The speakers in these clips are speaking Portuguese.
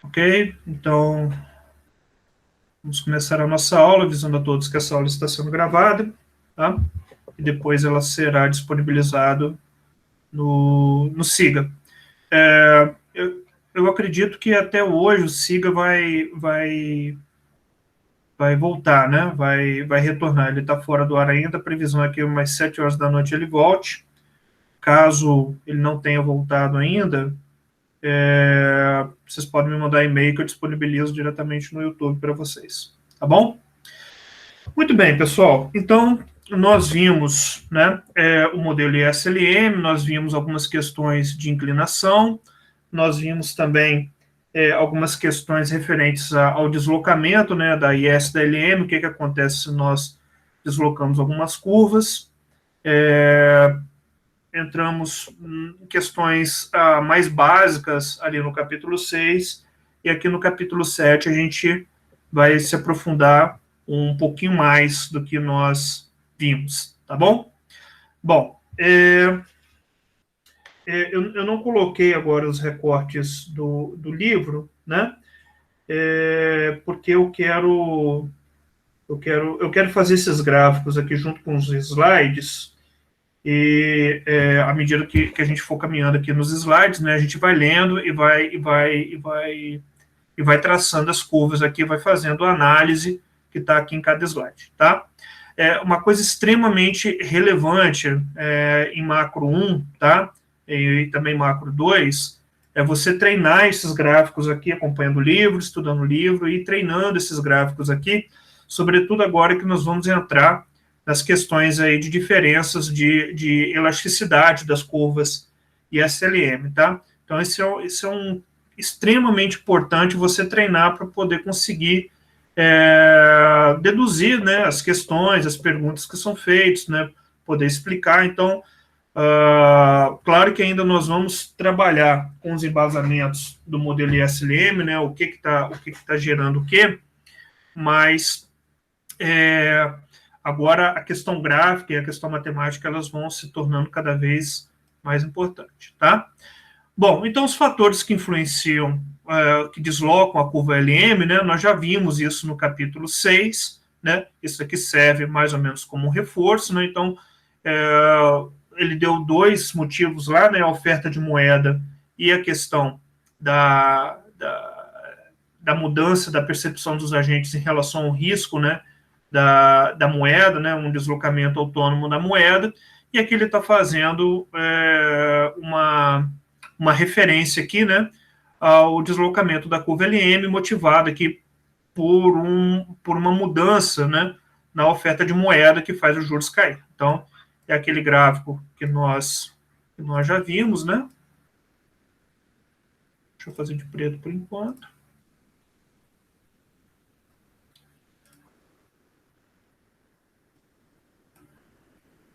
Ok? Então, vamos começar a nossa aula, avisando a todos que essa aula está sendo gravada, tá? E depois ela será disponibilizada no Siga. Eu acredito que até hoje o Siga vai voltar, né? Vai retornar. Ele está fora do ar ainda, a previsão é que umas 7 horas da noite ele volte. Caso ele não tenha voltado ainda, vocês podem me mandar e-mail que eu disponibilizo diretamente no YouTube para vocês. Tá bom? Muito bem, pessoal. Então, nós vimos, né, o modelo ISLM, nós vimos algumas questões de inclinação, nós vimos também algumas questões referentes ao deslocamento, né, da IS da LM, o que acontece se nós deslocamos algumas curvas. Entramos em questões mais básicas ali no capítulo 6, e aqui no capítulo 7 a gente vai se aprofundar um pouquinho mais do que nós vimos, tá bom? Bom, eu não coloquei agora os recortes do livro, né? Porque eu quero fazer esses gráficos aqui junto com os slides, e à medida que a gente for caminhando aqui nos slides, né, a gente vai lendo e vai traçando as curvas aqui, vai fazendo a análise que está aqui em cada slide, tá? Uma coisa extremamente relevante em macro 1, tá? E também macro 2, é você treinar esses gráficos aqui, acompanhando o livro, estudando o livro e treinando esses gráficos aqui, sobretudo agora que nós vamos entrar nas questões aí de diferenças de elasticidade das curvas ISLM, tá? Então, esse é um extremamente importante você treinar para poder conseguir deduzir, né, as questões, as perguntas que são feitas, né, poder explicar. Então, claro que ainda nós vamos trabalhar com os embasamentos do modelo ISLM, né, o que está gerando o quê, mas agora a questão gráfica e a questão matemática elas vão se tornando cada vez mais importantes, tá? Bom, então os fatores que influenciam, que deslocam a curva LM, né, nós já vimos isso no capítulo 6, né, isso aqui serve mais ou menos como um reforço, né, então ele deu dois motivos lá, né, a oferta de moeda e a questão da mudança da percepção dos agentes em relação ao risco, né, da moeda, né, um deslocamento autônomo da moeda, e aqui ele está fazendo uma referência aqui, né, ao deslocamento da curva LM, motivado aqui por uma mudança, né, na oferta de moeda que faz os juros cair. Então, é aquele gráfico que nós já vimos, né? Deixa eu fazer de preto por enquanto.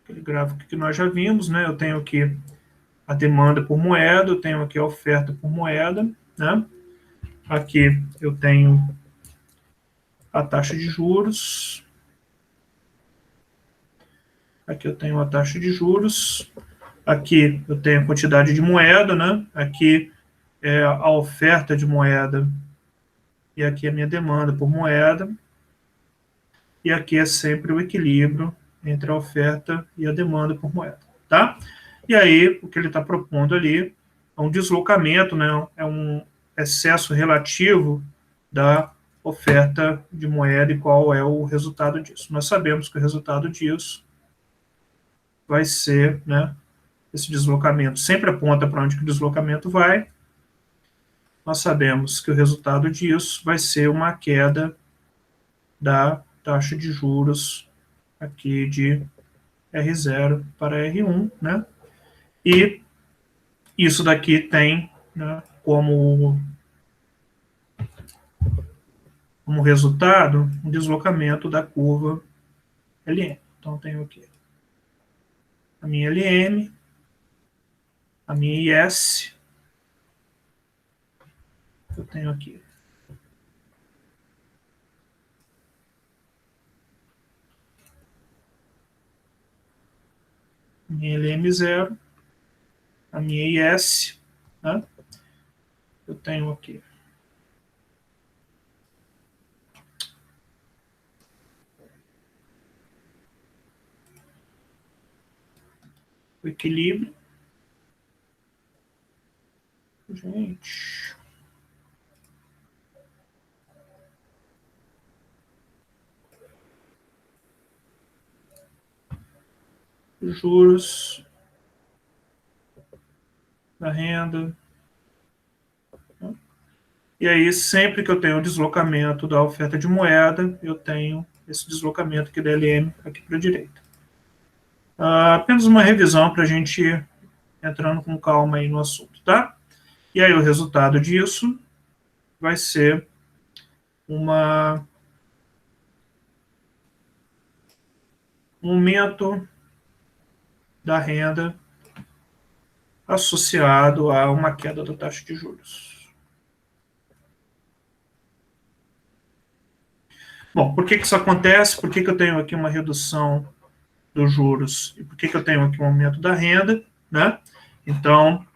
Aquele gráfico que nós já vimos, né? Eu tenho aqui a demanda por moeda, eu tenho aqui a oferta por moeda, né? Aqui eu tenho a taxa de juros. Aqui eu tenho a taxa de juros. Aqui eu tenho a quantidade de moeda, né? Aqui é a oferta de moeda e aqui a minha demanda por moeda. E aqui é sempre o equilíbrio entre a oferta e a demanda por moeda, tá? E aí, o que ele está propondo ali é um deslocamento, né? É um excesso relativo da oferta de moeda e qual é o resultado disso. Nós sabemos que o resultado disso vai ser, né, esse deslocamento sempre aponta para onde que o deslocamento vai. Nós sabemos que o resultado disso vai ser uma queda da taxa de juros aqui de R0 para R1, né? E isso daqui tem, né, como resultado um deslocamento da curva LM. Então, tenho aqui a minha LM, a minha IS, eu tenho aqui a minha LM0, a minha IS, né? Eu tenho aqui o equilíbrio. Gente. Juros da renda. E aí, sempre que eu tenho o deslocamento da oferta de moeda, eu tenho esse deslocamento aqui da LM aqui para a direita. Apenas uma revisão para a gente ir entrando com calma aí no assunto, tá? E aí o resultado disso vai ser um aumento da renda associado a uma queda da taxa de juros. Bom, por que isso acontece? Por que eu tenho aqui uma redução dos juros? E por que eu tenho aqui um aumento da renda? Né? Então,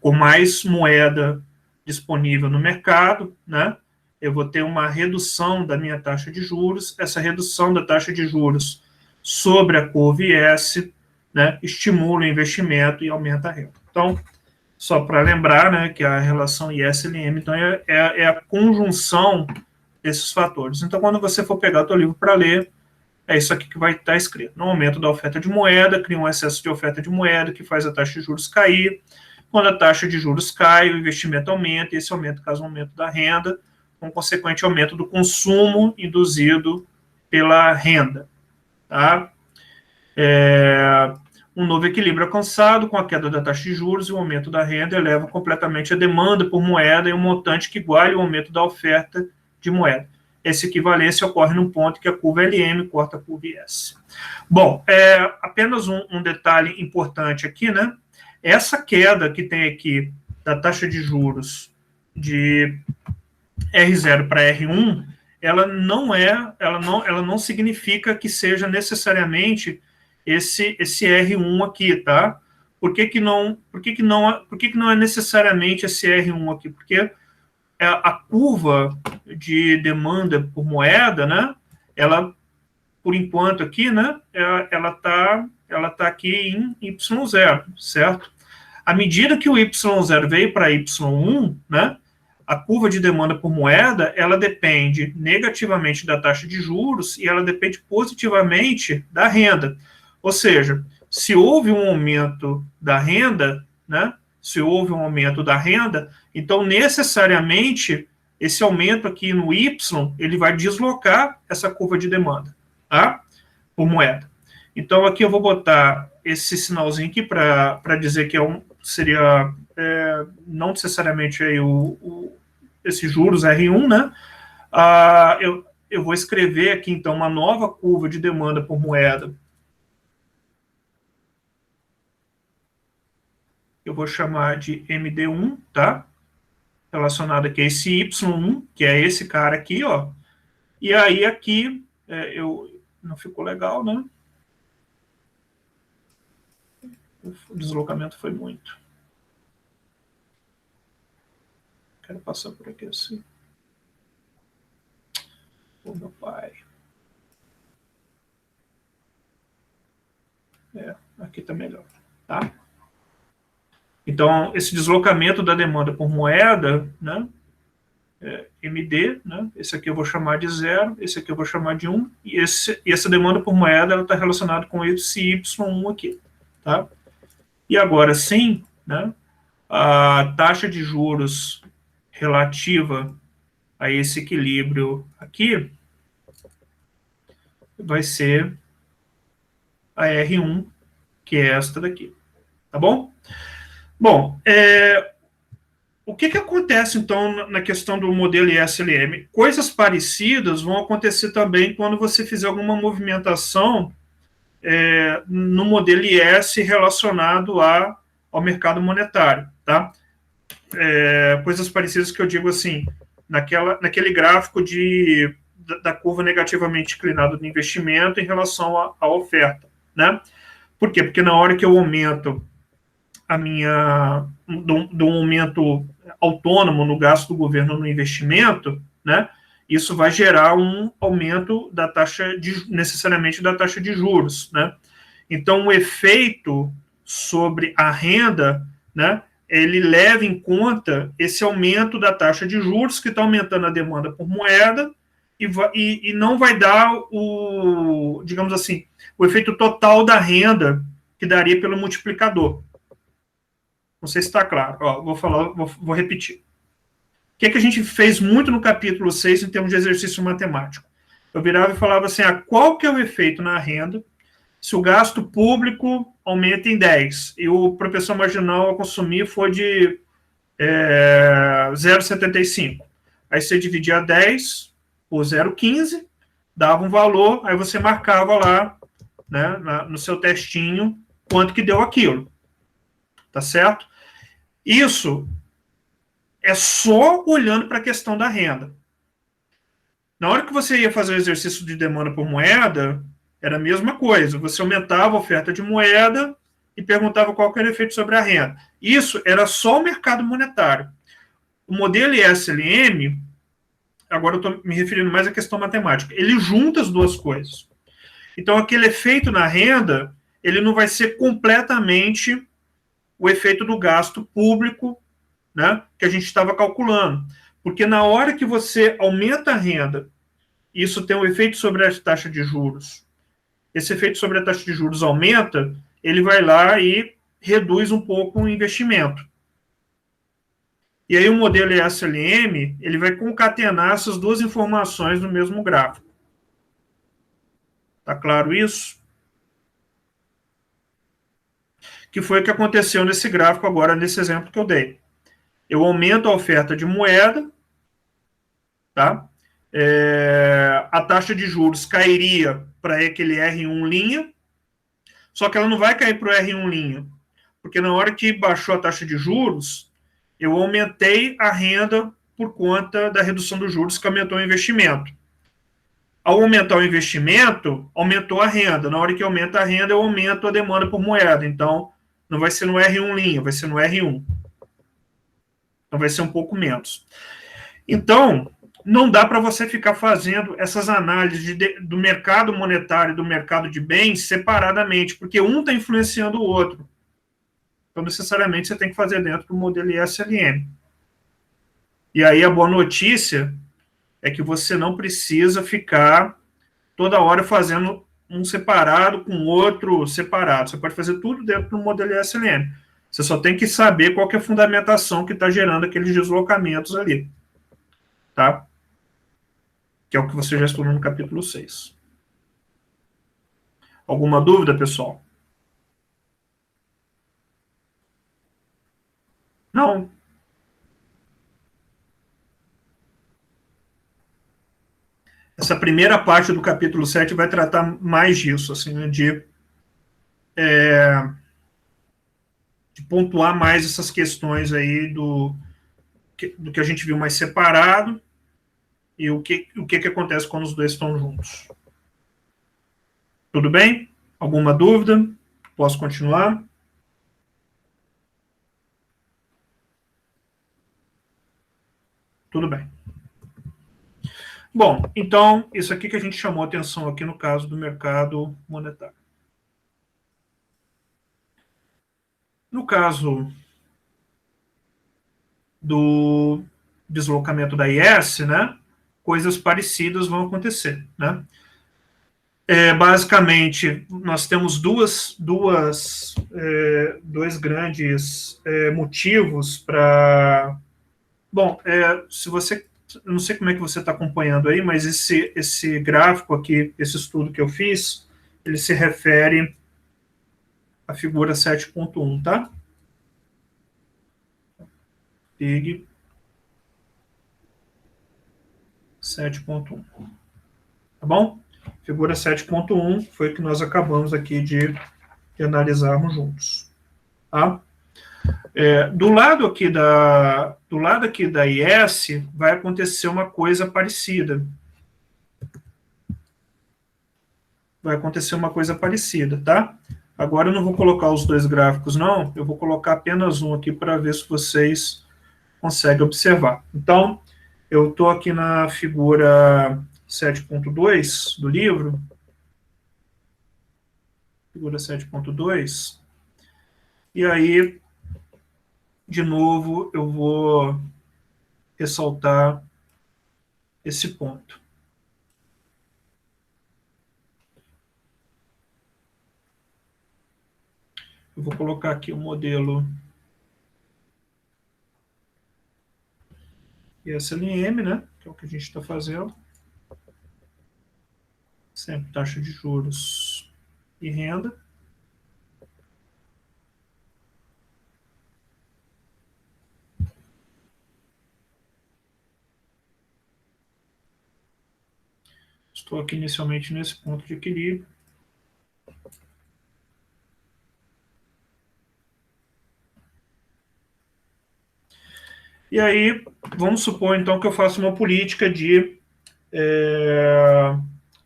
com mais moeda disponível no mercado, né, eu vou ter uma redução da minha taxa de juros. Essa redução da taxa de juros sobre a curva IS, né, estimula o investimento e aumenta a renda. Então, só para lembrar, né, que a relação IS-LM então, é a conjunção desses fatores. Então, quando você for pegar o teu livro para ler, é isso aqui que vai estar escrito. No aumento da oferta de moeda, cria um excesso de oferta de moeda que faz a taxa de juros cair. Quando a taxa de juros cai, o investimento aumenta, e esse aumento causa um aumento da renda, com consequente aumento do consumo induzido pela renda. Tá? Um novo equilíbrio alcançado com a queda da taxa de juros e o aumento da renda eleva completamente a demanda por moeda em um montante que iguale o aumento da oferta de moeda. Essa equivalência ocorre num ponto que a curva LM corta a curva IS. Bom, apenas um detalhe importante aqui, né? Essa queda que tem aqui da taxa de juros de R0 para R1, ela não significa que seja necessariamente esse R1 aqui, tá? Por que não é necessariamente esse R1 aqui? Porque a curva de demanda por moeda, né? Ela, por enquanto aqui, né? Ela tá aqui em Y0, certo? À medida que o Y0 veio para Y1, né? A curva de demanda por moeda, ela depende negativamente da taxa de juros e ela depende positivamente da renda. Ou seja, se houve um aumento da renda, né? Se houve um aumento da renda, então necessariamente esse aumento aqui no Y, ele vai deslocar essa curva de demanda, tá? Por moeda. Então aqui eu vou botar esse sinalzinho aqui para dizer que seria não necessariamente aí esse juros R1, né? Eu vou escrever aqui então uma nova curva de demanda por moeda. Eu vou chamar de MD1, tá? Relacionado aqui a esse Y1, que é esse cara aqui, ó. E aí aqui, não ficou legal, né? O deslocamento foi muito. Quero passar por aqui assim. Ô, meu pai. Aqui tá melhor, tá? Então, esse deslocamento da demanda por moeda, né? MD, né? Esse aqui eu vou chamar de 0, esse aqui eu vou chamar de 1, e essa demanda por moeda está relacionada com esse Y1 aqui, tá? E agora sim, né? A taxa de juros relativa a esse equilíbrio aqui vai ser a R1, que é esta daqui, tá bom? Bom, o que acontece, então, na questão do modelo ISLM? Coisas parecidas vão acontecer também quando você fizer alguma movimentação no modelo IS relacionado ao mercado monetário, tá? Coisas parecidas que eu digo assim, naquele gráfico da curva negativamente inclinada do investimento em relação à oferta, né? Por quê? Porque na hora que eu aumento do aumento autônomo no gasto do governo no investimento, né? Isso vai gerar um aumento necessariamente da taxa de juros, né? Então, o efeito sobre a renda, né, ele leva em conta esse aumento da taxa de juros, que está aumentando a demanda por moeda, e não vai dar o, digamos assim, o efeito total da renda que daria pelo multiplicador. Não sei se está claro. Ó, vou repetir. O que a gente fez muito no capítulo 6 em termos de exercício matemático? Eu virava e falava assim, qual que é o efeito na renda se o gasto público aumenta em 10 e o proporção marginal a consumir for de 0,75. Aí você dividia 10 por 0,15, dava um valor, aí você marcava lá, né, no seu textinho quanto que deu aquilo. Tá certo? Isso é só olhando para a questão da renda. Na hora que você ia fazer o exercício de demanda por moeda, era a mesma coisa. Você aumentava a oferta de moeda e perguntava qual era o efeito sobre a renda. Isso era só o mercado monetário. O modelo ISLM, agora eu estou me referindo mais à questão matemática, ele junta as duas coisas. Então, aquele efeito na renda, ele não vai ser completamente o efeito do gasto público, né, que a gente estava calculando. Porque na hora que você aumenta a renda, isso tem um efeito sobre a taxa de juros. Esse efeito sobre a taxa de juros aumenta, ele vai lá e reduz um pouco o investimento. E aí o modelo ESLM, ele vai concatenar essas duas informações no mesmo gráfico. Tá claro isso? Que foi o que aconteceu nesse gráfico agora, nesse exemplo que eu dei. Eu aumento a oferta de moeda, tá? A taxa de juros cairia para aquele R1 linha, só que ela não vai cair para o R1 linha, porque na hora que baixou a taxa de juros, eu aumentei a renda por conta da redução dos juros, que aumentou o investimento. Ao aumentar o investimento, aumentou a renda. Na hora que aumenta a renda, eu aumento a demanda por moeda. Então, não vai ser no R1 linha, vai ser no R1. Então, vai ser um pouco menos. Então, não dá para você ficar fazendo essas análises do mercado monetário e do mercado de bens separadamente, porque um está influenciando o outro. Então, necessariamente, você tem que fazer dentro do modelo ISLM. E aí, a boa notícia é que você não precisa ficar toda hora fazendo um separado com outro separado. Você pode fazer tudo dentro do modelo ISLM. Você só tem que saber qual que é a fundamentação que está gerando aqueles deslocamentos ali. Tá? Que é o que você já estudou no capítulo 6. Alguma dúvida, pessoal? Não. Essa primeira parte do capítulo 7 vai tratar mais disso, assim, né, de pontuar mais essas questões aí do que a gente viu mais separado e o que acontece quando os dois estão juntos. Tudo bem? Alguma dúvida? Posso continuar? Tudo bem. Bom, então, isso aqui que a gente chamou atenção aqui no caso do mercado monetário. No caso do deslocamento da IS, né, coisas parecidas vão acontecer, né? Basicamente, nós temos dois grandes motivos para... Bom, se você... Eu não sei como é que você está acompanhando aí, mas esse gráfico aqui, esse estudo que eu fiz, ele se refere à figura 7.1, tá? Fig 7.1. Tá bom? Figura 7.1 foi o que nós acabamos aqui de analisarmos juntos. Tá? Do lado aqui da IS vai acontecer uma coisa parecida. Tá? Agora eu não vou colocar os dois gráficos, não. Eu vou colocar apenas um aqui para ver se vocês conseguem observar. Então, eu estou aqui na figura 7.2 do livro. Figura 7.2. E aí, de novo, eu vou ressaltar esse ponto. Eu vou colocar aqui o modelo ISLM, né? Que é o que a gente está fazendo. Sempre taxa de juros e renda. Estou aqui inicialmente nesse ponto de equilíbrio. E aí, vamos supor, então, que eu faço uma política de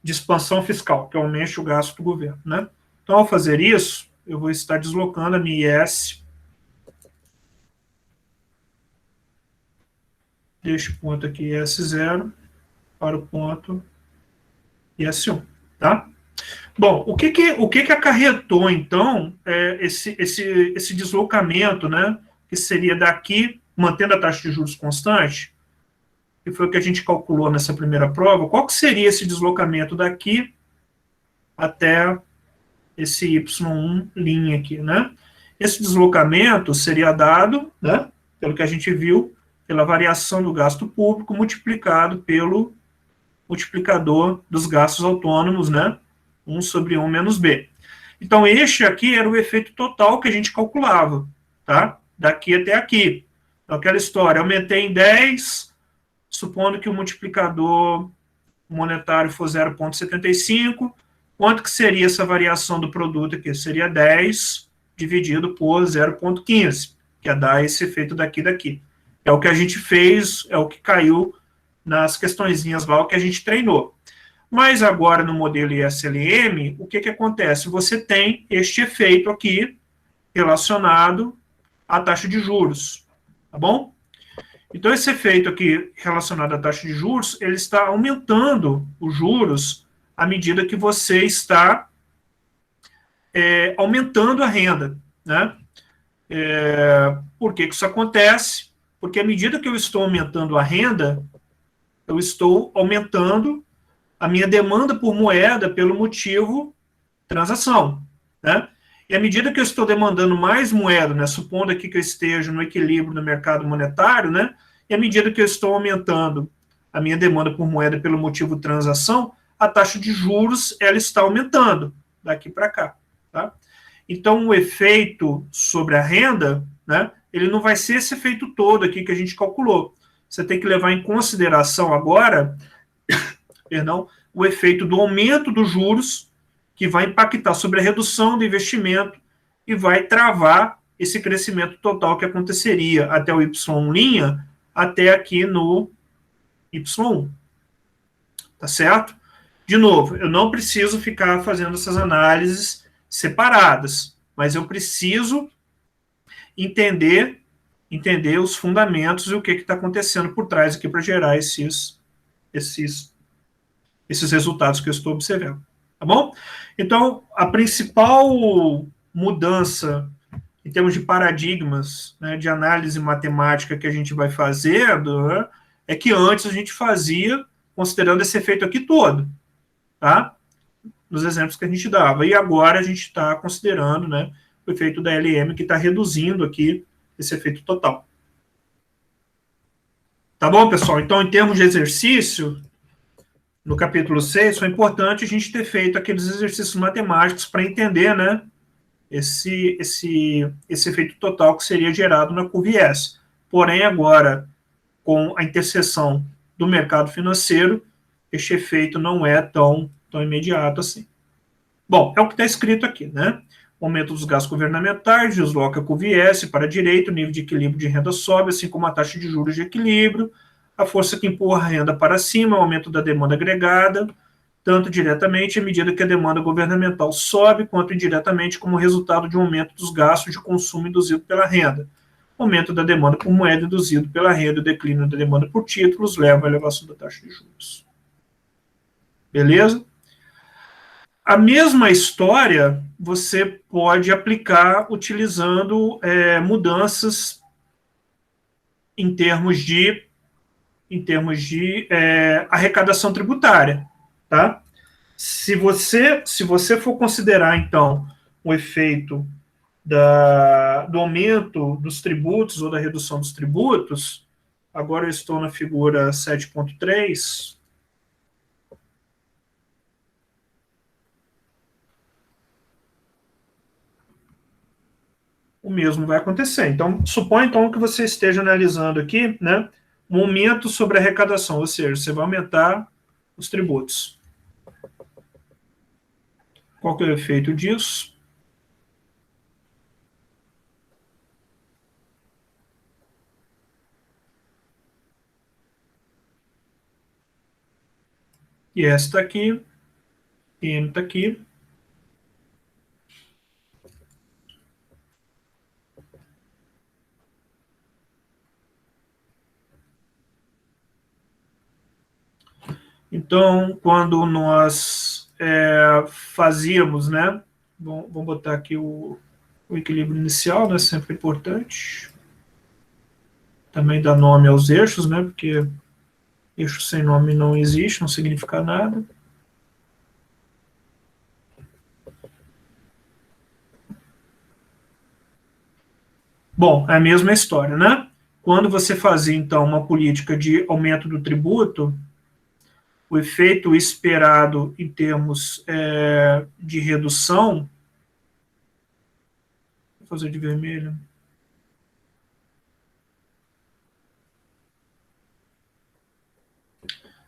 expansão fiscal, que aumente o gasto do governo, né? Então, ao fazer isso, eu vou estar deslocando a minha IS deste ponto aqui, IS0, para o ponto IS1, tá? Bom, o que acarretou, então, esse deslocamento, né? Que seria daqui, mantendo a taxa de juros constante, que foi o que a gente calculou nessa primeira prova. Qual que seria esse deslocamento daqui até esse Y1 linha aqui, né? Esse deslocamento seria dado, né, pelo que a gente viu, pela variação do gasto público multiplicado pelo multiplicador dos gastos autônomos, né? 1 sobre 1 menos B. Então, este aqui era o efeito total que a gente calculava, tá? Daqui até aqui. Então, aquela história, aumentei em 10, supondo que o multiplicador monetário for 0,75, quanto que seria essa variação do produto aqui? Seria 10 dividido por 0,15, que é dar esse efeito daqui. É o que a gente fez, é o que caiu nas questõezinhas lá, o que a gente treinou. Mas agora no modelo ISLM, o que acontece? Você tem este efeito aqui relacionado à taxa de juros, tá bom? Então, esse efeito aqui relacionado à taxa de juros, ele está aumentando os juros à medida que você está aumentando a renda, né? Por que isso acontece? Porque à medida que eu estou aumentando a renda, eu estou aumentando a minha demanda por moeda pelo motivo transação, né? E à medida que eu estou demandando mais moeda, né, supondo aqui que eu esteja no equilíbrio no mercado monetário, né, e à medida que eu estou aumentando a minha demanda por moeda pelo motivo transação, a taxa de juros ela está aumentando daqui para cá, tá? Então, o efeito sobre a renda, né, ele não vai ser esse efeito todo aqui que a gente calculou. Você tem que levar em consideração agora, perdão, o efeito do aumento dos juros, que vai impactar sobre a redução do investimento e vai travar esse crescimento total que aconteceria até o Y' até aqui no Y1. Tá certo? De novo, eu não preciso ficar fazendo essas análises separadas, mas eu preciso entender os fundamentos e o que está acontecendo por trás aqui para gerar esses resultados que eu estou observando. Tá bom? Então, a principal mudança em termos de paradigmas, né, de análise matemática que a gente vai fazendo, né, é que antes a gente fazia considerando esse efeito aqui todo, tá? Nos exemplos que a gente dava. E agora a gente está considerando, né, o efeito da LM, que está reduzindo aqui esse efeito total. Tá bom, pessoal? Então, em termos de exercício, no capítulo 6, foi importante a gente ter feito aqueles exercícios matemáticos para entender, né, esse efeito total que seria gerado na curva IS. Porém, agora, com a interseção do mercado financeiro, este efeito não é tão imediato assim. Bom, é o que está escrito aqui, né? O aumento dos gastos governamentais desloca a curva IS para a direita, o nível de equilíbrio de renda sobe, assim como a taxa de juros de equilíbrio, a força que empurra a renda para cima, o aumento da demanda agregada, tanto diretamente à medida que a demanda governamental sobe, quanto indiretamente como resultado de um aumento dos gastos de consumo induzido pela renda. O aumento da demanda por moeda induzido pela renda e o declínio da demanda por títulos leva à elevação da taxa de juros. Beleza? A mesma história você pode aplicar utilizando mudanças em termos de arrecadação tributária, tá? Se você for considerar, então, o efeito do aumento dos tributos ou da redução dos tributos, agora eu estou na figura 7.3, o mesmo vai acontecer. Então, suponha então que você esteja analisando aqui, né, um aumento sobre a arrecadação, ou seja, você vai aumentar os tributos. Qual que é o efeito disso? E essa está aqui, e N está aqui. Então, quando nós fazíamos, né? Vamos botar aqui o equilíbrio inicial, né? Sempre importante. Também dá nome aos eixos, né? Porque eixo sem nome não existe, não significa nada. Bom, é a mesma história, né? Quando você fazia, então, uma política de aumento do tributo, o efeito esperado em termos de redução, vou fazer de vermelho,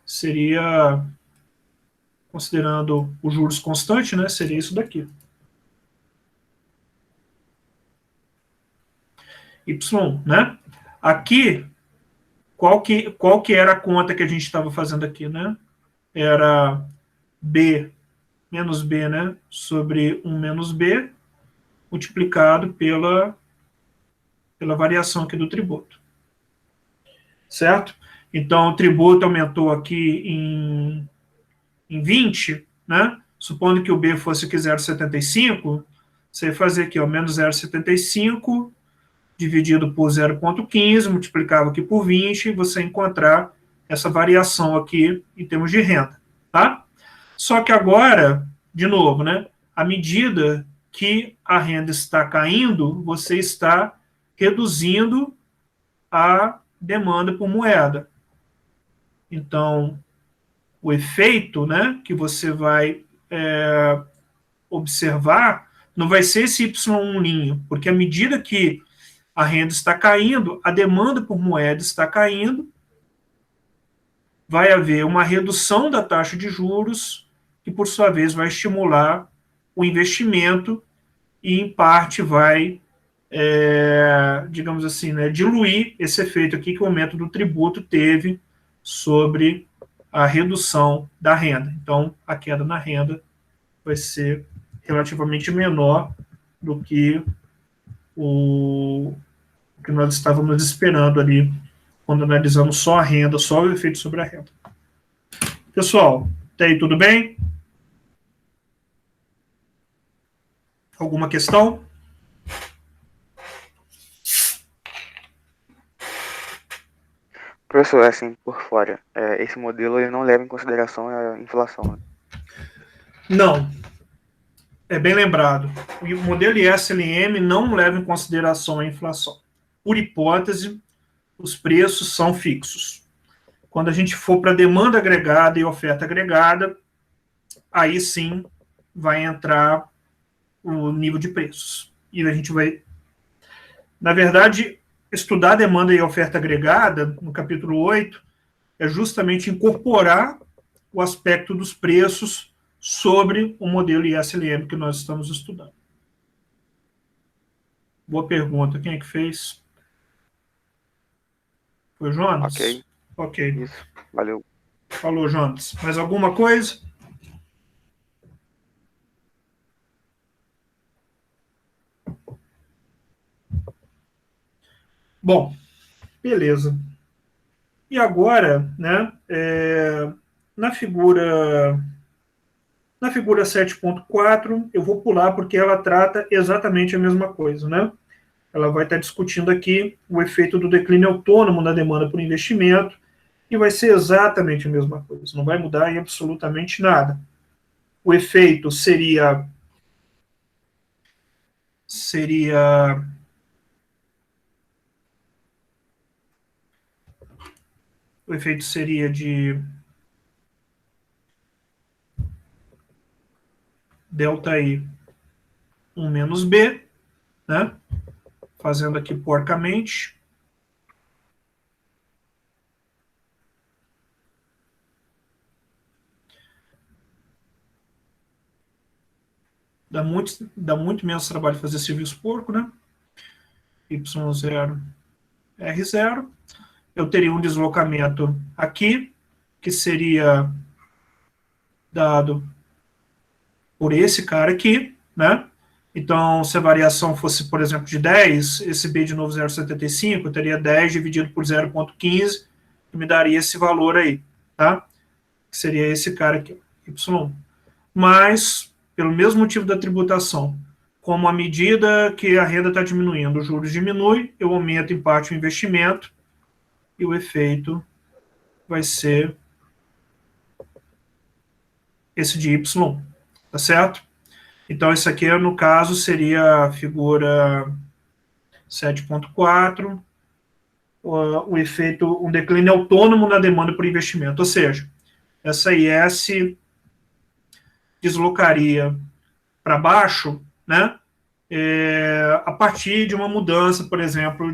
seria, considerando os juros constantes, né, seria isso daqui. Y, né? Aqui, qual que era a conta que a gente estava fazendo aqui, né? Era B menos B, né? Sobre 1 menos B, multiplicado pela variação aqui do tributo. Certo? Então, o tributo aumentou aqui em 20, né? Supondo que o B fosse aqui 0,75, você ia fazer aqui, ó, menos 0,75 dividido por 0,15, multiplicava aqui por 20, e você encontrar essa variação aqui em termos de renda, tá? Só que agora, de novo, né? À medida que a renda está caindo, você está reduzindo a demanda por moeda. Então, o efeito, né, que você vai observar não vai ser esse Y1', porque à medida que a renda está caindo, a demanda por moeda está caindo, vai haver uma redução da taxa de juros, que por sua vez vai estimular o investimento e, em parte, vai, digamos assim, né, diluir esse efeito aqui que o aumento do tributo teve sobre a redução da renda. Então, a queda na renda vai ser relativamente menor do que o que nós estávamos esperando ali quando analisamos só a renda, só o efeito sobre a renda. Pessoal, até aí tudo bem? Alguma questão? Professor, assim, por fora, esse modelo ele não leva em consideração a inflação, né? Não. É bem lembrado. O modelo ISLM não leva em consideração a inflação. Por hipótese, os preços são fixos. Quando a gente for para demanda agregada e oferta agregada, aí sim vai entrar o nível de preços. E a gente vai, na verdade, estudar demanda e oferta agregada, no capítulo 8, é justamente incorporar o aspecto dos preços sobre o modelo ISLM que nós estamos estudando. Boa pergunta. Quem é que fez? Foi o Jonas? Ok, Ok. isso, valeu. Falou, Jonas. Mais alguma coisa? Bom, beleza. E agora, né, na figura Na figura 7.4, eu vou pular porque ela trata exatamente a mesma coisa, né? Ela vai estar discutindo aqui o efeito do declínio autônomo na demanda por investimento e vai ser exatamente a mesma coisa, não vai mudar em absolutamente nada. O efeito seria o efeito seria de delta I 1 menos B, né? Fazendo aqui porcamente. Dá muito menos trabalho fazer serviço porco, né? Y0, R0. Eu teria um deslocamento aqui, que seria dado por esse cara aqui, né? Então, se a variação fosse, por exemplo, de 10, esse B de novo 0,75, eu teria 10 dividido por 0,15, que me daria esse valor aí, tá? Que seria esse cara aqui, Y1. Mas, pelo mesmo motivo da tributação, como à medida que a renda está diminuindo, os juros diminuem, eu aumento em parte o investimento e o efeito vai ser esse de Y, tá certo? Então, isso aqui, no caso, seria a figura 7.4, o efeito, um declínio autônomo na demanda por investimento, ou seja, essa IS deslocaria para baixo, né, a partir de uma mudança, por exemplo,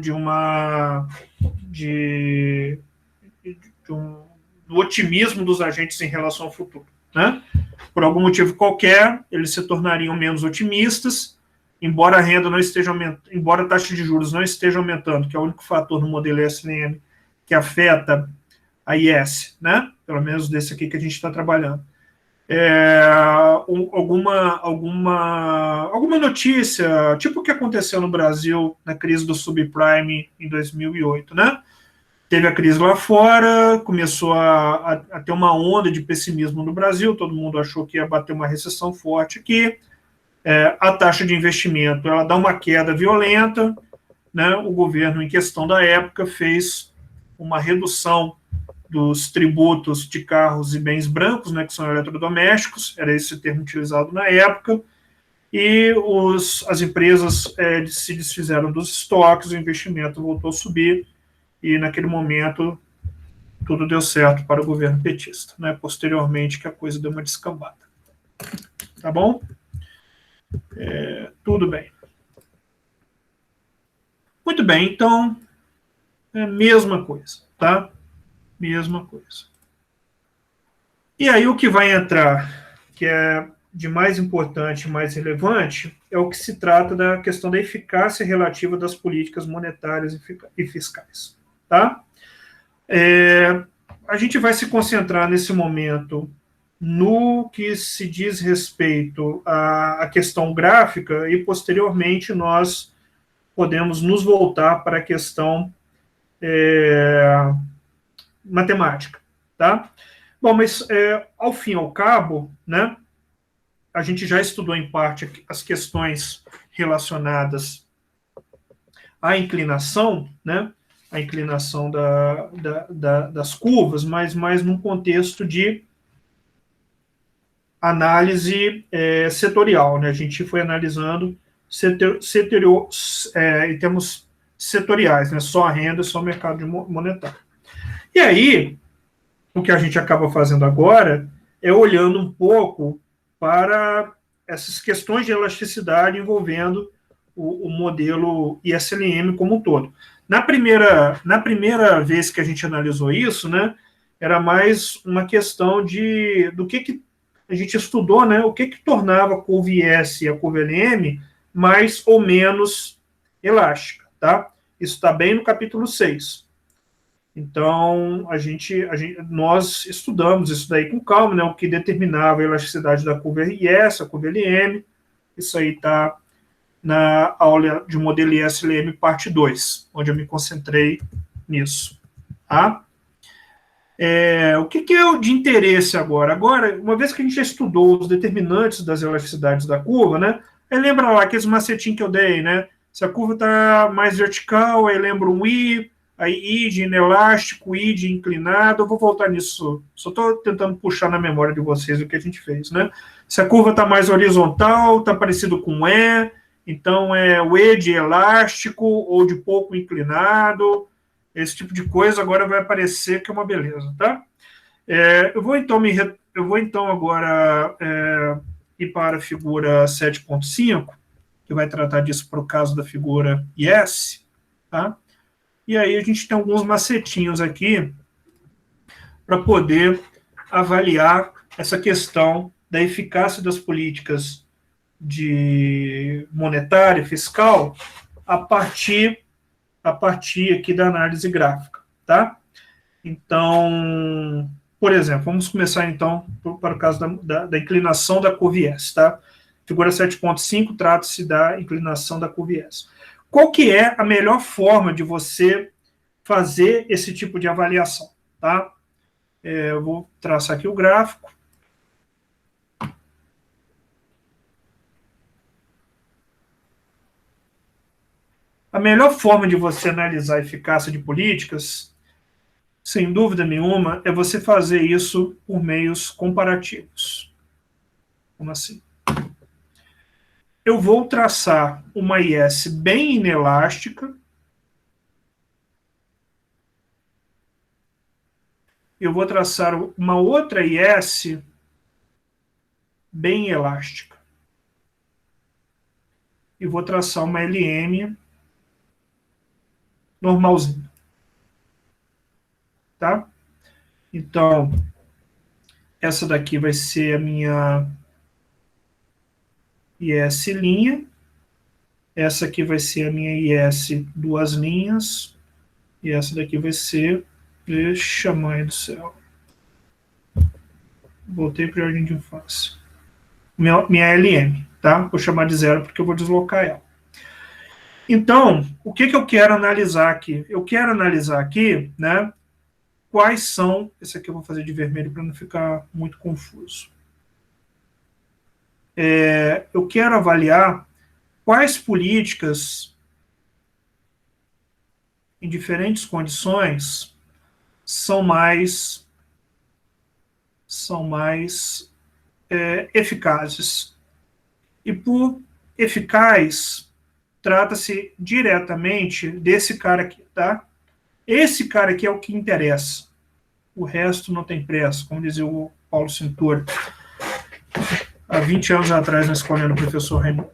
do otimismo dos agentes em relação ao futuro, né? Por algum motivo qualquer, eles se tornariam menos otimistas, embora a renda não esteja aumentando, embora a taxa de juros não esteja aumentando, que é o único fator no modelo SLM que afeta a IS, né? Pelo menos desse aqui que a gente está trabalhando. Alguma notícia, tipo o que aconteceu no Brasil na crise do subprime em 2008, né? Teve a crise lá fora, começou a ter uma onda de pessimismo no Brasil, todo mundo achou que ia bater uma recessão forte aqui, a taxa de investimento ela dá uma queda violenta, né? O governo em questão da época fez uma redução dos tributos de carros e bens brancos, né, que são eletrodomésticos, era esse o termo utilizado na época, e as empresas se desfizeram dos estoques, o investimento voltou a subir, e naquele momento tudo deu certo para o governo petista, né? Posteriormente que a coisa deu uma descambada. Tá bom? Tudo bem. Muito bem, então, mesma coisa, tá? Mesma coisa. E aí o que vai entrar, que é de mais importante, mais relevante, é o que se trata da questão da eficácia relativa das políticas monetárias e fiscais, tá? A gente vai se concentrar nesse momento no que se diz respeito à questão gráfica e, posteriormente, nós podemos nos voltar para a questão matemática, tá? Bom, mas, ao fim e ao cabo, né, a gente já estudou em parte as questões relacionadas à inclinação, né, a inclinação das curvas, mas mais num contexto de análise setorial, né? A gente foi analisando em termos setoriais, né? Só a renda, só o mercado monetário. E aí, o que a gente acaba fazendo agora é olhando um pouco para essas questões de elasticidade envolvendo o modelo ISLM como um todo. Na primeira vez que a gente analisou isso, né, era mais uma questão do que a gente estudou, né, o que tornava a curva IS e a curva LM mais ou menos elástica, tá? Isso está bem no capítulo 6. Então, nós estudamos isso daí com calma, né, o que determinava a elasticidade da curva IS, a curva LM, isso aí está na aula de modelo ISLM parte 2, onde eu me concentrei nisso. Tá? O que é o de interesse agora? Agora, uma vez que a gente já estudou os determinantes das elasticidades da curva, né? Aí lembra lá aqueles macetinhos que eu dei, né? Se a curva está mais vertical, aí lembra um I, aí I de inelástico, I de inclinado. Eu vou voltar nisso, só estou tentando puxar na memória de vocês o que a gente fez, né? Se a curva está mais horizontal, está parecido com E, então é o E de elástico ou de pouco inclinado. Esse tipo de coisa agora vai aparecer, que é uma beleza, tá? Eu vou então agora ir para a figura 7.5, que vai tratar disso para o caso da figura IS, tá? E aí a gente tem alguns macetinhos aqui para poder avaliar essa questão da eficácia das políticas de monetária e fiscal a partir aqui da análise gráfica, tá? Então, por exemplo, vamos começar então para o caso da inclinação da curva IS, tá? Figura 7.5 trata-se da inclinação da curva IS. Qual que é a melhor forma de você fazer esse tipo de avaliação, tá? Eu vou traçar aqui o gráfico. A melhor forma de você analisar a eficácia de políticas, sem dúvida nenhuma, é você fazer isso por meios comparativos. Como assim? Eu vou traçar uma IS bem inelástica. Eu vou traçar uma outra IS bem elástica. E vou traçar uma LM normalzinha. Tá? Então, essa daqui vai ser a minha IS linha. Essa aqui vai ser a minha IS duas linhas. E essa daqui vai ser... Deixa, mãe do céu. Voltei para a ordem de infância. Minha LM, tá? Vou chamar de zero porque eu vou deslocar ela. Então, o que eu quero analisar aqui? Eu quero analisar aqui, né? Quais são... Esse aqui eu vou fazer de vermelho para não ficar muito confuso. Eu quero avaliar quais políticas, em diferentes condições, são mais eficazes. E por eficaz, trata-se diretamente desse cara aqui, tá? Esse cara aqui é o que interessa. O resto não tem pressa, como dizia o Paulo Cintura, há 20 anos atrás, na escola do professor Raimundo.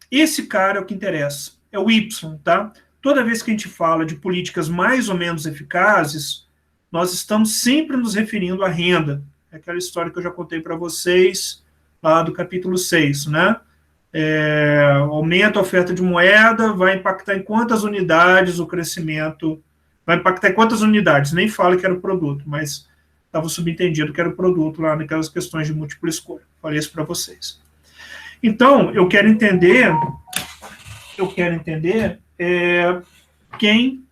Esse cara é o que interessa, é o Y, tá? Toda vez que a gente fala de políticas mais ou menos eficazes, nós estamos sempre nos referindo à renda. É aquela história que eu já contei para vocês, lá do capítulo 6, né? Aumenta a oferta de moeda, vai impactar em quantas unidades o crescimento, vai impactar em quantas unidades, nem fala que era o produto, mas estava subentendido que era o produto lá naquelas questões de múltipla escolha. Falei isso para vocês. Então, eu quero entender quem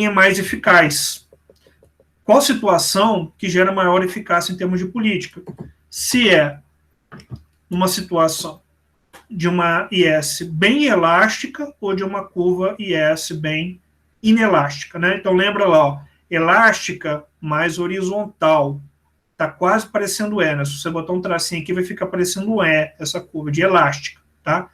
é mais eficaz. Qual situação que gera maior eficácia em termos de política? Se é numa situação de uma IS bem elástica ou de uma curva IS bem inelástica, né? Então, lembra lá, ó, elástica mais horizontal. Está quase parecendo E, né? Se você botar um tracinho aqui, vai ficar parecendo E, essa curva de elástica, tá?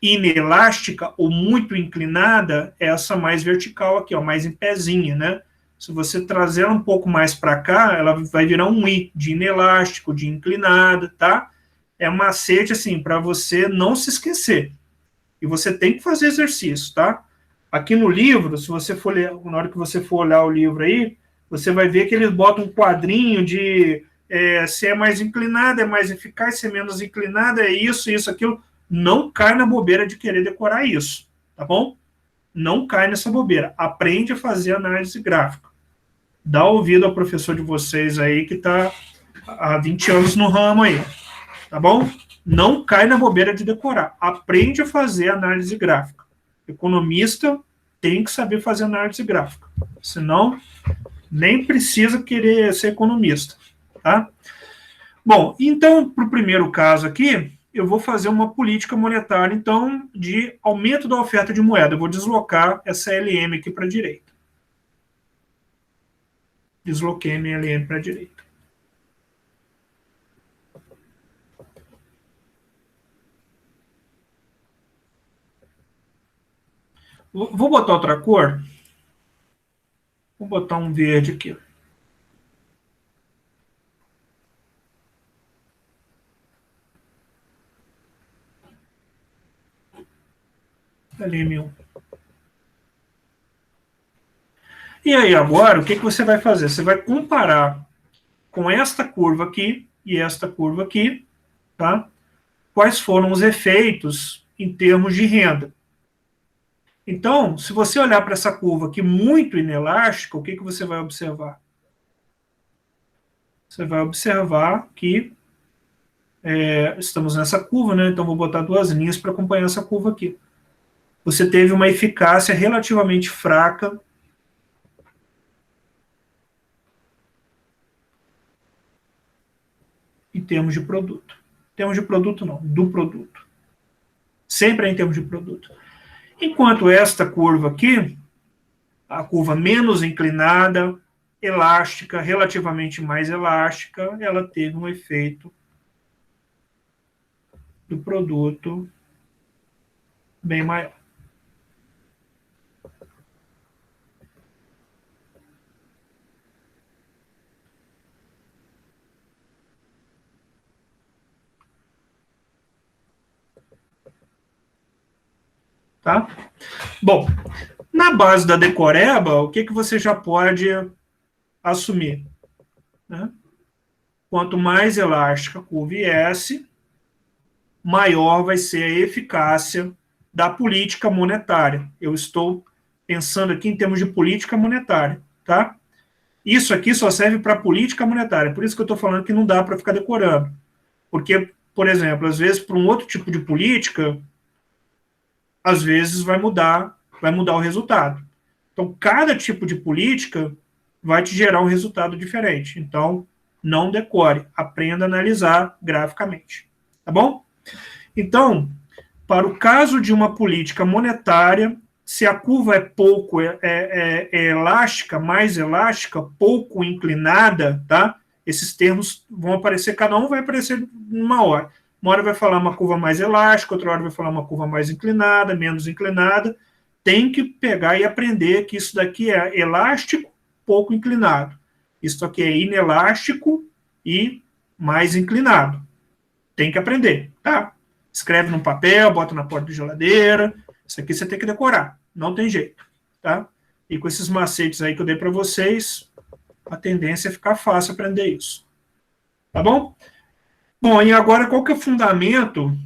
Inelástica ou muito inclinada é essa mais vertical aqui, ó, mais em pezinha, né? Se você trazer ela um pouco mais para cá, ela vai virar um I, de inelástico, de inclinada, tá? É um macete, assim, para você não se esquecer. E você tem que fazer exercício, tá? Aqui no livro, se você for ler, na hora que você for olhar o livro aí, você vai ver que eles botam um quadrinho de se é mais inclinada, é mais eficaz, se é menos inclinada, é isso, isso, aquilo. Não cai na bobeira de querer decorar isso, tá bom? Não cai nessa bobeira. Aprende a fazer análise gráfica. Dá ouvido ao professor de vocês aí que está há 20 anos no ramo aí, tá bom? Não cai na bobeira de decorar. Aprende a fazer análise gráfica. Economista tem que saber fazer análise gráfica. Senão, nem precisa querer ser economista, tá? Bom, então, para o primeiro caso aqui, eu vou fazer uma política monetária, então, de aumento da oferta de moeda. Eu vou deslocar essa LM aqui para a direita. Desloquei a minha LM para a direita. Vou botar outra cor. Vou botar um verde aqui. LM1. E aí, agora, o que você vai fazer? Você vai comparar com esta curva aqui e esta curva aqui, tá? Quais foram os efeitos em termos de renda. Então, se você olhar para essa curva aqui muito inelástica, o que você vai observar? Você vai observar que estamos nessa curva, né? Então vou botar duas linhas para acompanhar essa curva aqui. Você teve uma eficácia relativamente fraca em termos de produto. Em termos de produto, não, do produto. Sempre é em termos de produto. Enquanto esta curva aqui, a curva menos inclinada, elástica, relativamente mais elástica, ela teve um efeito do produto bem maior. Tá? Bom, na base da decoreba, o que você já pode assumir? Né? Quanto mais elástica a curva IS, maior vai ser a eficácia da política monetária. Eu estou pensando aqui em termos de política monetária, tá? Isso aqui só serve para política monetária, por isso que eu estou falando que não dá para ficar decorando. Porque, por exemplo, às vezes, para um outro tipo de política, às vezes vai mudar o resultado. Então, cada tipo de política vai te gerar um resultado diferente. Então, não decore, aprenda a analisar graficamente. Tá bom? Então, para o caso de uma política monetária, se a curva é pouco elástica, mais elástica, pouco inclinada, tá? Esses termos vão aparecer, cada um vai aparecer numa hora. Uma hora vai falar uma curva mais elástica, outra hora vai falar uma curva mais inclinada, menos inclinada. Tem que pegar e aprender que isso daqui é elástico, pouco inclinado. Isso aqui é inelástico e mais inclinado. Tem que aprender, tá? Escreve no papel, bota na porta da geladeira. Isso aqui você tem que decorar. Não tem jeito, tá? E com esses macetes aí que eu dei para vocês, a tendência é ficar fácil aprender isso. Tá bom? Bom, e agora qual que é o fundamento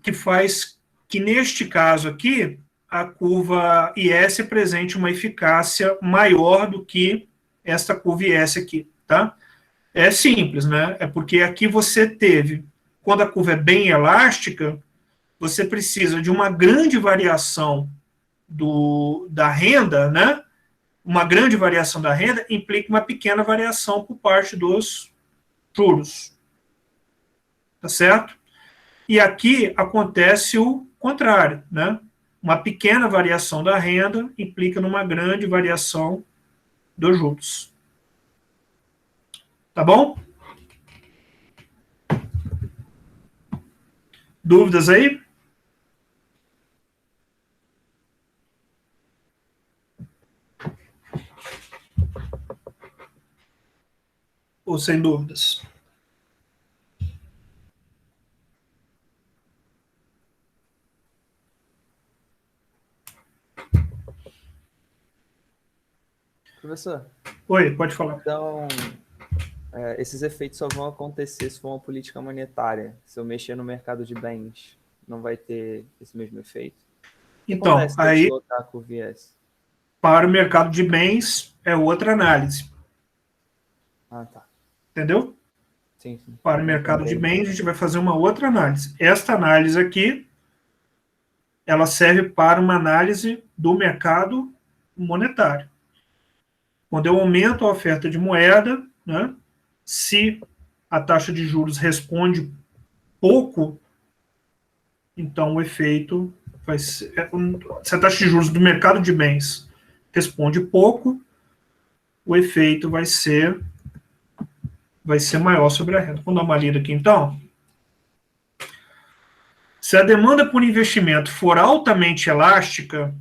que faz que, neste caso aqui, a curva IS apresente uma eficácia maior do que esta curva IS aqui, tá? É simples, né? É porque aqui você teve, quando a curva é bem elástica, você precisa de uma grande variação da renda, né? Uma grande variação da renda implica uma pequena variação por parte dos juros. Tá certo? E aqui acontece o contrário, né? Uma pequena variação da renda implica numa grande variação dos juros. Tá bom? Dúvidas aí? Ou sem dúvidas? Professor. Oi, pode falar. Então, esses efeitos só vão acontecer se for uma política monetária. Se eu mexer no mercado de bens, não vai ter esse mesmo efeito? Então, aí, para o mercado de bens é outra análise. Ah, tá. Entendeu? Sim. Para o mercado de bens, a gente vai fazer uma outra análise. Esta análise aqui, ela serve para uma análise do mercado monetário. Quando eu aumento a oferta de moeda, né, se a taxa de juros responde pouco, então o efeito vai ser... Se a taxa de juros do mercado de bens responde pouco, o efeito vai ser maior sobre a renda. Vamos dar uma lida aqui, então. Se a demanda por investimento for altamente elástica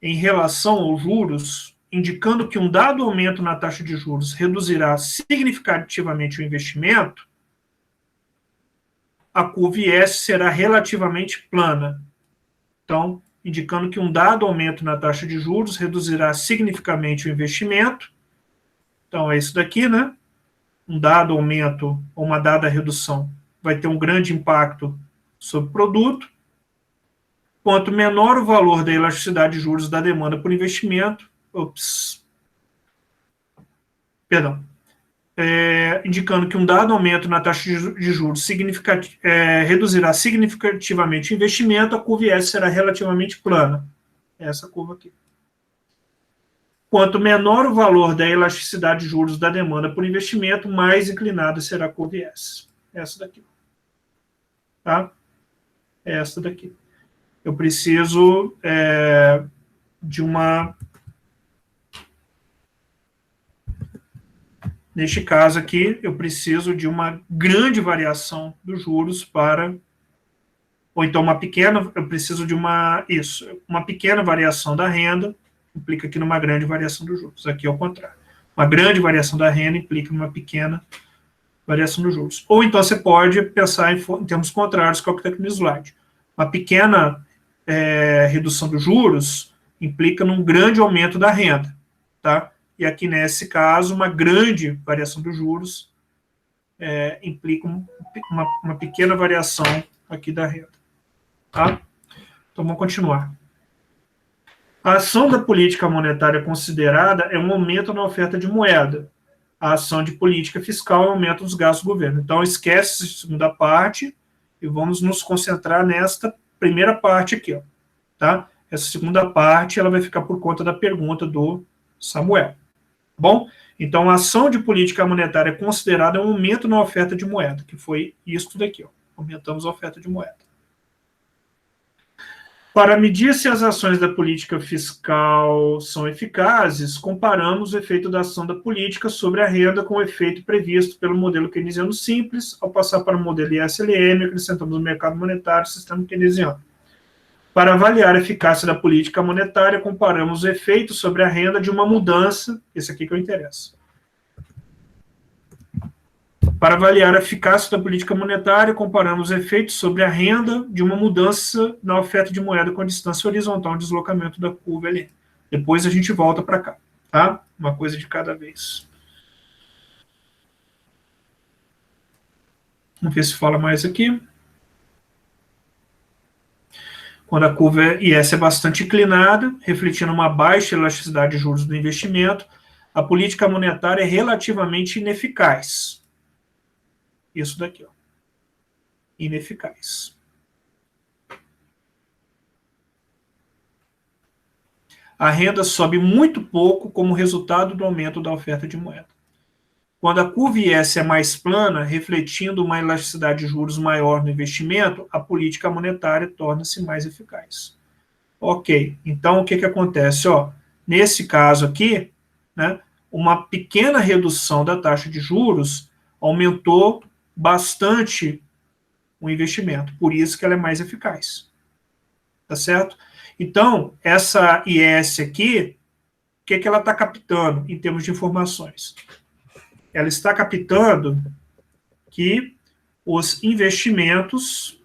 em relação aos juros, indicando que um dado aumento na taxa de juros reduzirá significativamente o investimento, a curva IS será relativamente plana. Então, indicando que um dado aumento na taxa de juros reduzirá significativamente o investimento. Então, é isso daqui, né? Um dado aumento ou uma dada redução vai ter um grande impacto sobre o produto. Quanto menor o valor da elasticidade de juros da demanda por investimento, indicando que um dado aumento na taxa de juros reduzirá significativamente o investimento, a curva IS será relativamente plana. Essa curva aqui. Quanto menor o valor da elasticidade de juros da demanda por investimento, mais inclinada será a curva IS. Essa daqui. Tá? Essa daqui. Eu preciso de uma... Neste caso aqui, eu preciso de uma grande variação dos juros para... Ou então uma pequena... Eu preciso de uma pequena variação da renda, implica aqui numa grande variação dos juros. Aqui é o contrário. Uma grande variação da renda implica numa pequena variação dos juros. Ou então você pode pensar em termos contrários, que é o que está aqui no slide. Uma pequena redução dos juros implica num grande aumento da renda. Tá? E aqui, nesse caso, uma grande variação dos juros implica uma pequena variação aqui da renda. Tá? Então, vamos continuar. A ação da política monetária considerada é um aumento na oferta de moeda. A ação de política fiscal é um aumento dos gastos do governo. Então, esquece essa segunda parte e vamos nos concentrar nesta primeira parte aqui. Ó, tá? Essa segunda parte ela vai ficar por conta da pergunta do Samuel. Bom, então, a ação de política monetária considerada é um aumento na oferta de moeda, que foi isso daqui. Ó. Aumentamos a oferta de moeda. Para medir se as ações da política fiscal são eficazes, comparamos o efeito da ação da política sobre a renda com o efeito previsto pelo modelo keynesiano simples. Ao passar para o modelo ISLM, acrescentamos o mercado monetário e o sistema keynesiano. Para avaliar a eficácia da política monetária, comparamos o efeito sobre a renda de uma mudança, esse aqui que eu interesso. Para avaliar a eficácia da política monetária, comparamos os efeitos sobre a renda de uma mudança na oferta de moeda com a distância horizontal de deslocamento da curva ali. Depois a gente volta para cá, tá? Uma coisa de cada vez. Vamos ver se fala mais aqui. Quando a curva IS é bastante inclinada, refletindo uma baixa elasticidade de juros do investimento, a política monetária é relativamente ineficaz. Isso daqui, ó. Ineficaz. A renda sobe muito pouco como resultado do aumento da oferta de moeda. Quando a curva IS é mais plana, refletindo uma elasticidade de juros maior no investimento, a política monetária torna-se mais eficaz. Ok, então o que acontece? Ó, nesse caso aqui, né, uma pequena redução da taxa de juros aumentou bastante o investimento, por isso que ela é mais eficaz. Tá certo? Então, essa IS aqui, o que ela está captando em termos de informações? Ela está captando que os investimentos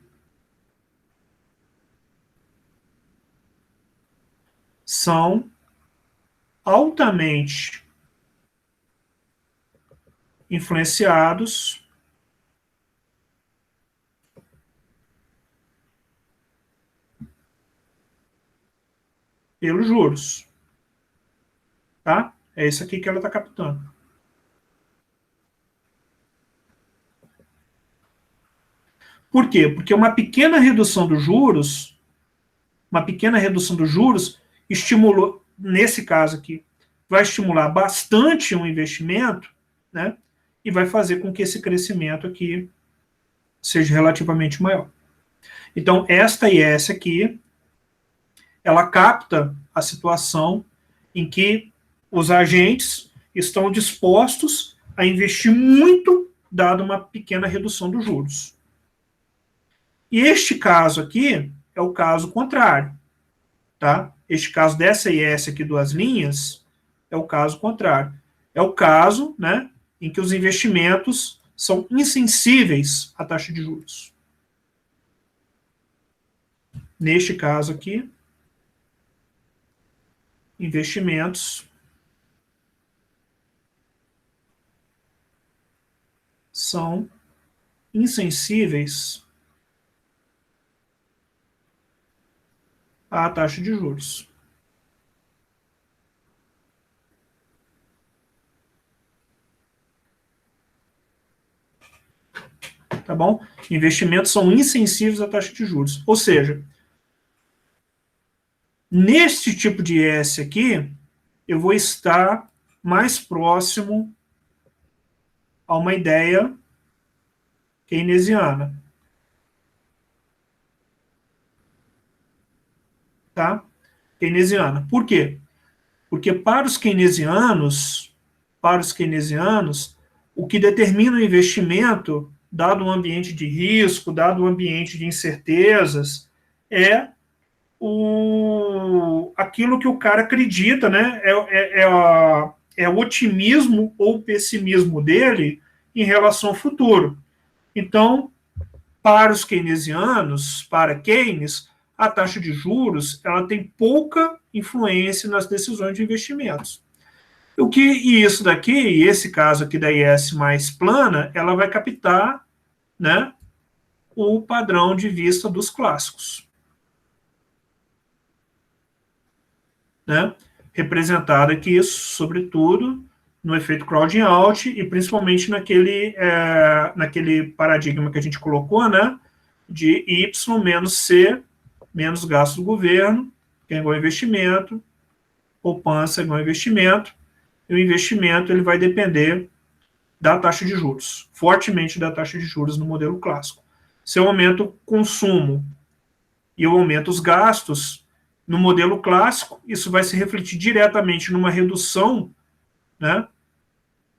são altamente influenciados pelos juros. Tá? É isso aqui que ela está captando. Por quê? Porque uma pequena redução dos juros estimulou, nesse caso aqui, vai estimular bastante um investimento, né? E vai fazer com que esse crescimento aqui seja relativamente maior. Então, esta IS aqui, ela capta a situação em que os agentes estão dispostos a investir muito, dado uma pequena redução dos juros. E este caso aqui é o caso contrário, tá? Este caso dessa IS aqui, duas linhas, é o caso contrário. É o caso, né, em que os investimentos são insensíveis à taxa de juros. Neste caso aqui, investimentos são insensíveis à taxa de juros. Tá bom? Investimentos são insensíveis à taxa de juros. Ou seja, neste tipo de IS aqui, eu vou estar mais próximo a uma ideia keynesiana. Tá? Keynesiana. Por quê? Porque para os keynesianos, o que determina o investimento, dado um ambiente de risco, dado um ambiente de incertezas, é aquilo que o cara acredita, né? É o otimismo ou pessimismo dele em relação ao futuro. Então, para os keynesianos, para Keynes, a taxa de juros ela tem pouca influência nas decisões de investimentos. E isso daqui, esse caso aqui da IS mais plana, ela vai captar, né, o padrão de vista dos clássicos, né, representado aqui, sobretudo, no efeito crowding out e principalmente naquele paradigma que a gente colocou, né, de Y menos C, menos gasto do governo, que é igual a investimento, poupança é igual a investimento, e o investimento ele vai depender da taxa de juros, fortemente da taxa de juros no modelo clássico. Se eu aumento o consumo e eu aumento os gastos, no modelo clássico, isso vai se refletir diretamente numa redução, né,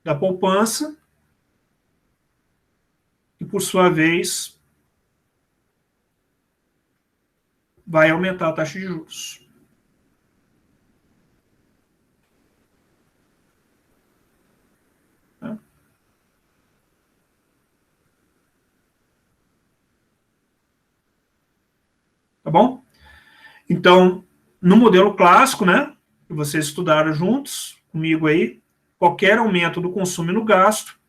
da poupança, e por sua vez vai aumentar a taxa de juros. Tá bom? Então, no modelo clássico, né, que vocês estudaram juntos comigo aí, qualquer aumento do consumo e no gasto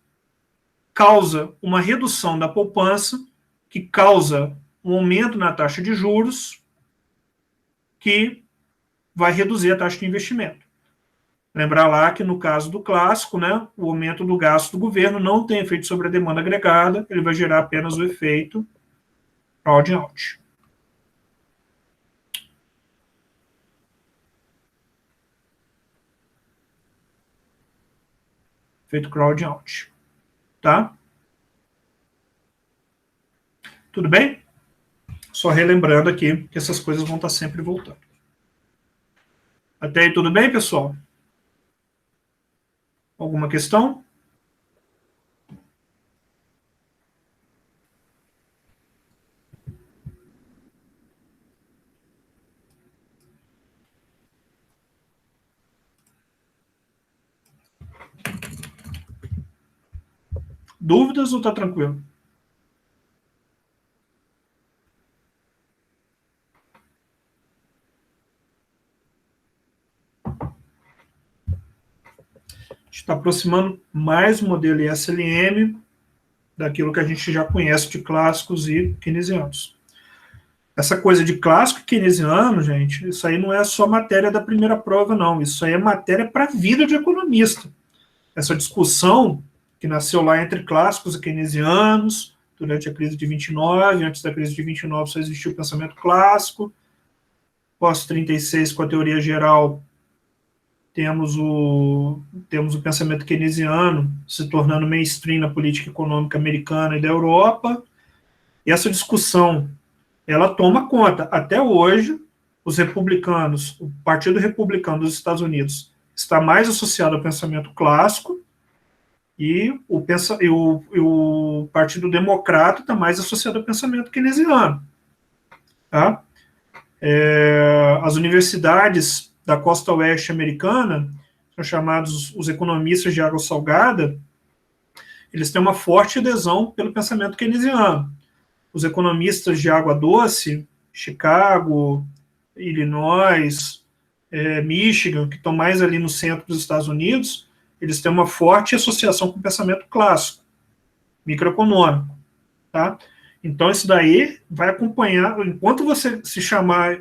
causa uma redução da poupança, que causa um aumento na taxa de juros, que vai reduzir a taxa de investimento. Lembrar lá que no caso do clássico, né, o aumento do gasto do governo não tem efeito sobre a demanda agregada, ele vai gerar apenas o efeito crowding out. Efeito crowding out. Tá? Tudo bem? Só relembrando aqui que essas coisas vão estar sempre voltando. Até aí tudo bem, pessoal? Alguma questão? Dúvidas ou está tranquilo? Está aproximando mais o modelo ISLM daquilo que a gente já conhece de clássicos e keynesianos. Essa coisa de clássico e keynesiano, gente, isso aí não é só matéria da primeira prova, não. Isso aí é matéria para a vida de economista. Essa discussão que nasceu lá entre clássicos e keynesianos, durante a crise de 29, antes da crise de 29 só existia o pensamento clássico, pós-36, com a teoria geral, temos o pensamento keynesiano se tornando mainstream na política econômica americana e da Europa, e essa discussão, ela toma conta, até hoje, os republicanos, o Partido Republicano dos Estados Unidos está mais associado ao pensamento clássico, e o Partido Democrata está mais associado ao pensamento keynesiano. Tá? As universidades da costa oeste americana, são chamados os economistas de água salgada, eles têm uma forte adesão pelo pensamento keynesiano. Os economistas de água doce, Chicago, Illinois, Michigan, que estão mais ali no centro dos Estados Unidos, eles têm uma forte associação com o pensamento clássico, microeconômico. Tá? Então, isso daí vai acompanhar, enquanto você se chamar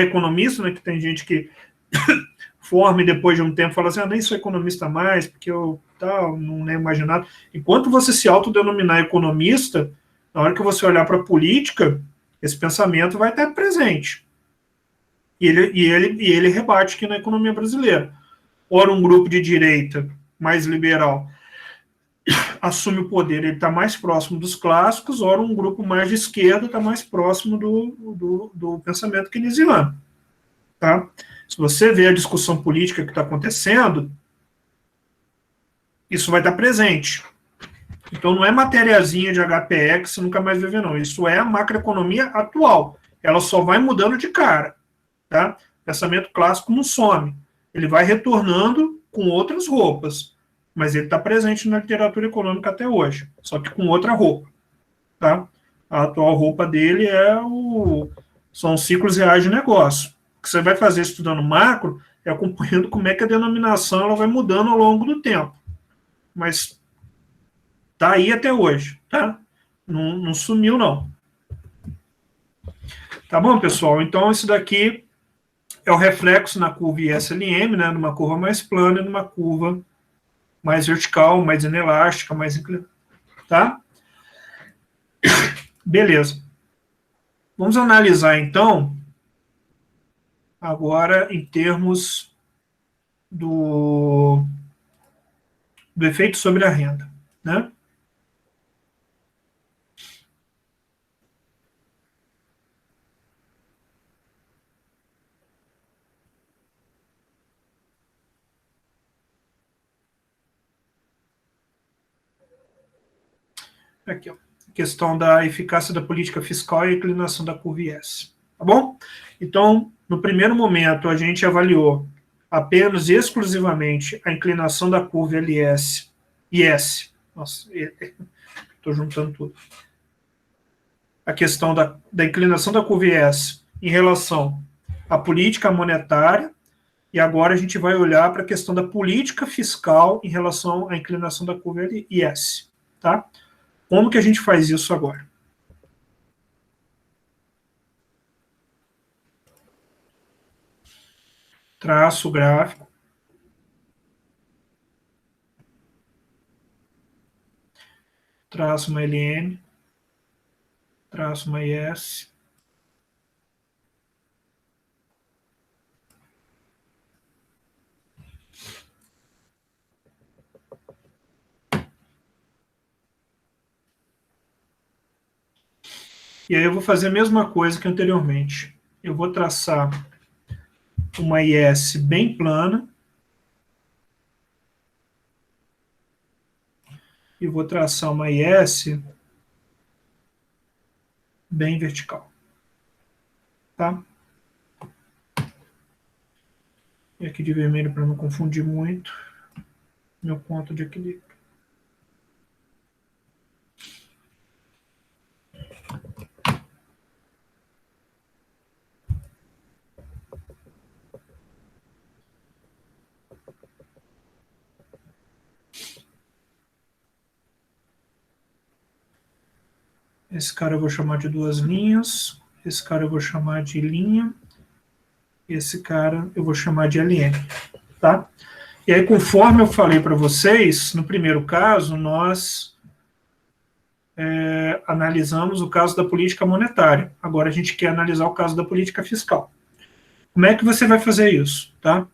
economista, né, que tem gente que forma e depois de um tempo fala assim, nem sou economista mais, porque eu não é imaginado. Enquanto você se autodenominar economista, na hora que você olhar para a política, esse pensamento vai estar presente. E ele rebate aqui na economia brasileira. Ora, um grupo de direita mais liberal assume o poder, ele está mais próximo dos clássicos, ora, um grupo mais de esquerda está mais próximo do pensamento keynesiano. Tá? Se você vê a discussão política que está acontecendo, isso vai estar presente. Então, não é matériazinha de HPE que você nunca mais vai ver, não. Isso é a macroeconomia atual. Ela só vai mudando de cara. Tá? O pensamento clássico não some. Ele vai retornando com outras roupas. Mas ele está presente na literatura econômica até hoje. Só que com outra roupa. Tá? A atual roupa dele são os ciclos reais de negócio. O que você vai fazer estudando macro é acompanhando como é que a denominação ela vai mudando ao longo do tempo. Mas está aí até hoje. Tá? Não sumiu, não. Tá bom, pessoal? Então, isso daqui é o reflexo na curva ISLM, né, numa curva mais plana e numa curva mais vertical, mais inelástica, mais inclinada. Tá? Beleza. Vamos analisar, então, agora em termos do efeito sobre a renda. Né? Aqui, ó, questão da eficácia da política fiscal e a inclinação da curva IS. Tá bom? Então, no primeiro momento, a gente avaliou apenas e exclusivamente a inclinação da curva LS, IS. Nossa, estou juntando tudo. A questão da inclinação da curva IS em relação à política monetária, e agora a gente vai olhar para a questão da política fiscal em relação à inclinação da curva IS. Tá? Como que a gente faz isso agora? Traço o gráfico. Traço uma LN. Traço uma IS. E aí eu vou fazer a mesma coisa que anteriormente. Eu vou traçar uma IS bem plana. E vou traçar uma IS bem vertical. Tá? E aqui de vermelho para não confundir muito. Meu ponto de equilíbrio. Esse cara eu vou chamar de duas linhas. Esse cara eu vou chamar de linha. Esse cara eu vou chamar de LN. Tá? E aí, conforme eu falei para vocês, no primeiro caso, nós analisamos o caso da política monetária. Agora a gente quer analisar o caso da política fiscal. Como é que você vai fazer isso? Tá?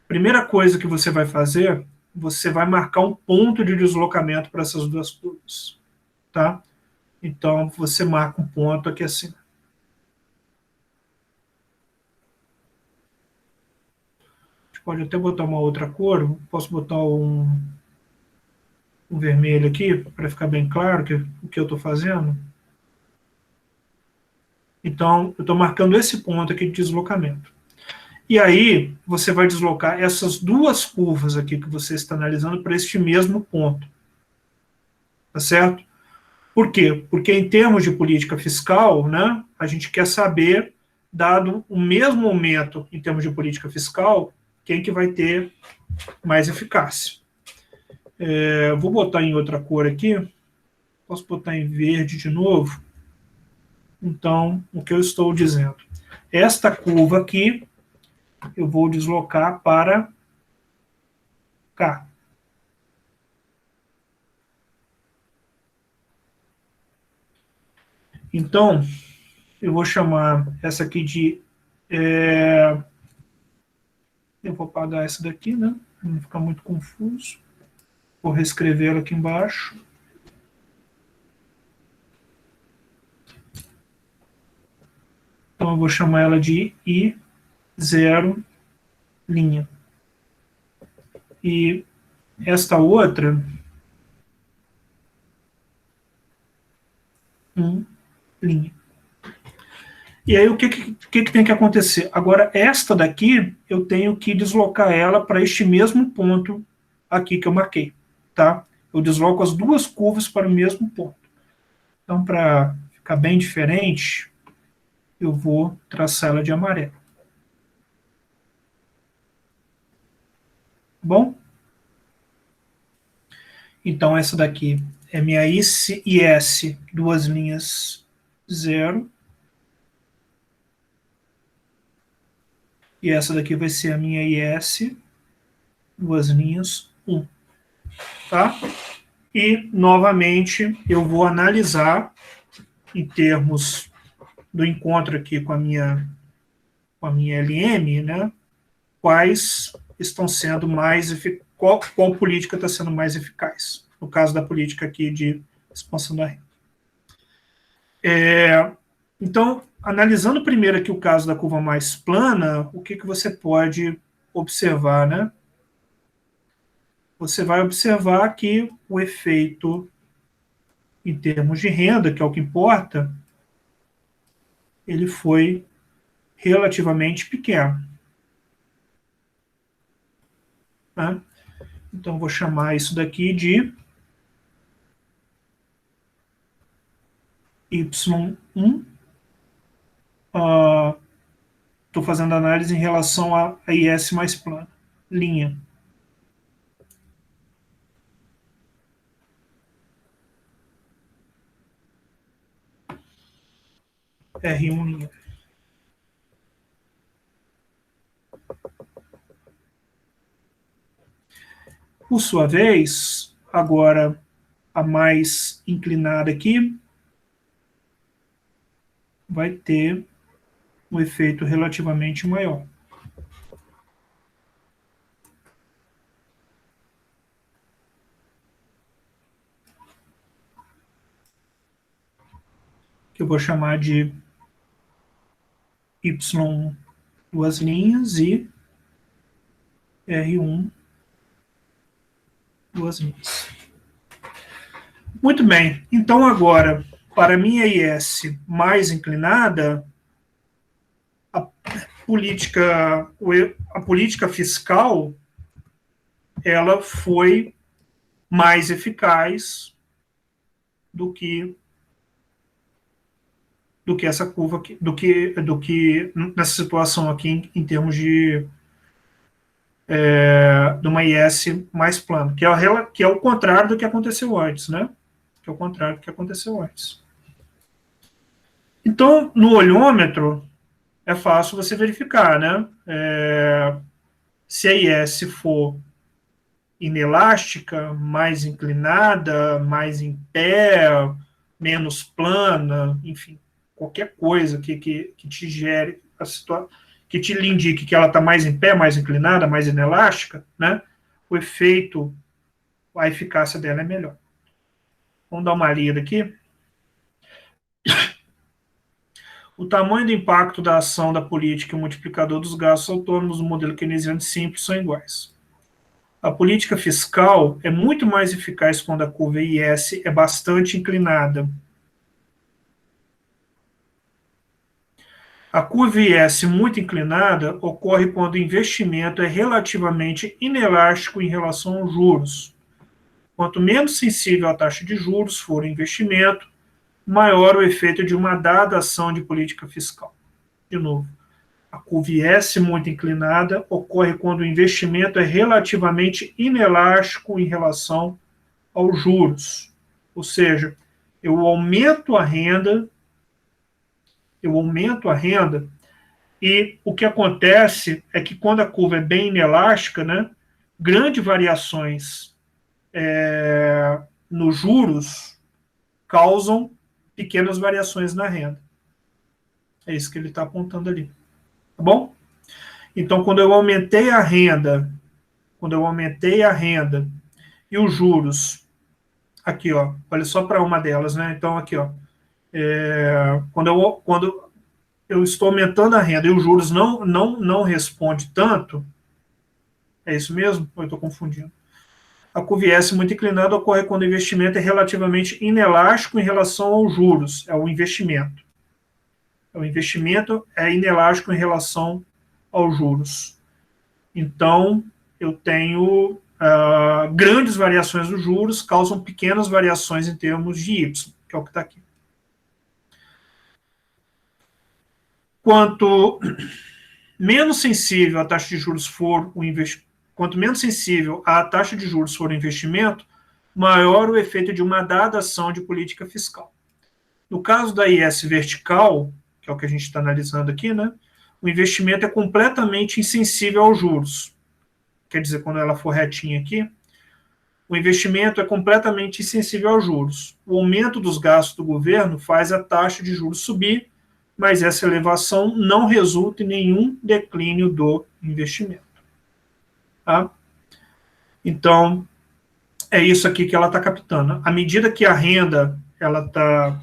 Primeira coisa que você vai fazer, você vai marcar um ponto de deslocamento para essas duas curvas. Tá? Então, você marca um ponto aqui assim. A gente pode até botar uma outra cor. Posso botar um vermelho aqui, para ficar bem claro o que eu estou fazendo. Então, eu estou marcando esse ponto aqui de deslocamento. E aí, você vai deslocar essas duas curvas aqui que você está analisando para este mesmo ponto. Tá certo? Por quê? Porque em termos de política fiscal, né, a gente quer saber, dado o mesmo momento em termos de política fiscal, quem que vai ter mais eficácia. Vou botar em outra cor aqui. Posso botar em verde de novo? Então, o que eu estou dizendo? Esta curva aqui, eu vou deslocar para cá. Então, eu vou chamar essa aqui de... eu vou apagar essa daqui, né? Para não ficar muito confuso. Vou reescrever ela aqui embaixo. Então, eu vou chamar ela de I0'. E esta outra, 1'. E aí, o que tem que acontecer? Agora, esta daqui, eu tenho que deslocar ela para este mesmo ponto aqui que eu marquei, tá? Eu desloco as duas curvas para o mesmo ponto. Então, para ficar bem diferente, eu vou traçar ela de amarelo. Bom? Então, essa daqui é minha IS, duas linhas, 0. E essa daqui vai ser a minha IS, duas linhas, 1. Tá? E, novamente, eu vou analisar, em termos do encontro aqui com a minha LM, né, quais estão sendo mais eficazes, qual política está sendo mais eficaz, no caso da política aqui de expansão da renda. Então, analisando primeiro aqui o caso da curva mais plana, o que você pode observar, né? Você vai observar que o efeito em termos de renda, que é o que importa, ele foi relativamente pequeno. Né? Então, vou chamar isso daqui de Y1. Estou fazendo análise em relação a IS mais plana. Linha. R1 linha. Por sua vez, agora a mais inclinada aqui vai ter um efeito relativamente maior. Que eu vou chamar de Y, duas linhas, e R1, duas linhas. Muito bem, então agora, para a minha IS mais inclinada, a política fiscal, ela foi mais eficaz do que essa curva aqui, do que nessa situação aqui em termos de uma IS mais plana, que é o contrário do que aconteceu antes, né? Que é o contrário do que aconteceu antes. Então, no olhômetro, é fácil você verificar, né? Se a IS for inelástica, mais inclinada, mais em pé, menos plana, enfim, qualquer coisa que te gere a situação, que te indique que ela está mais em pé, mais inclinada, mais inelástica, né? O efeito, a eficácia dela é melhor. Vamos dar uma lida aqui. O tamanho do impacto da ação da política e o multiplicador dos gastos autônomos no modelo keynesiano simples são iguais. A política fiscal é muito mais eficaz quando a curva IS é bastante inclinada. A curva IS muito inclinada ocorre quando o investimento é relativamente inelástico em relação aos juros. Quanto menos sensível à taxa de juros for o investimento, maior o efeito de uma dada ação de política fiscal. De novo, a curva IS muito inclinada ocorre quando o investimento é relativamente inelástico em relação aos juros. Ou seja, eu aumento a renda, e o que acontece é que quando a curva é bem inelástica, né, grandes variações nos juros causam pequenas variações na renda. É isso que ele está apontando ali. Tá bom? Então, quando eu aumentei a renda e os juros, aqui, ó, olha só para uma delas, né? Então, aqui, ó, quando eu estou aumentando a renda e os juros não responde tanto, é isso mesmo? Ou eu estou confundindo? A curva IS muito inclinada ocorre quando o investimento é relativamente inelástico em relação aos juros, é o investimento. O investimento é inelástico em relação aos juros. Então, eu tenho grandes variações dos juros, causam pequenas variações em termos de Y, que é o que está aqui. Quanto menos sensível a taxa de juros for o investimento, quanto menos sensível a taxa de juros for o investimento, maior o efeito de uma dada ação de política fiscal. No caso da IS vertical, que é o que a gente está analisando aqui, né, o investimento é completamente insensível aos juros. Quer dizer, quando ela for retinha aqui, o investimento é completamente insensível aos juros. O aumento dos gastos do governo faz a taxa de juros subir, mas essa elevação não resulta em nenhum declínio do investimento. Tá? Então, é isso aqui que ela está captando. À medida que a renda está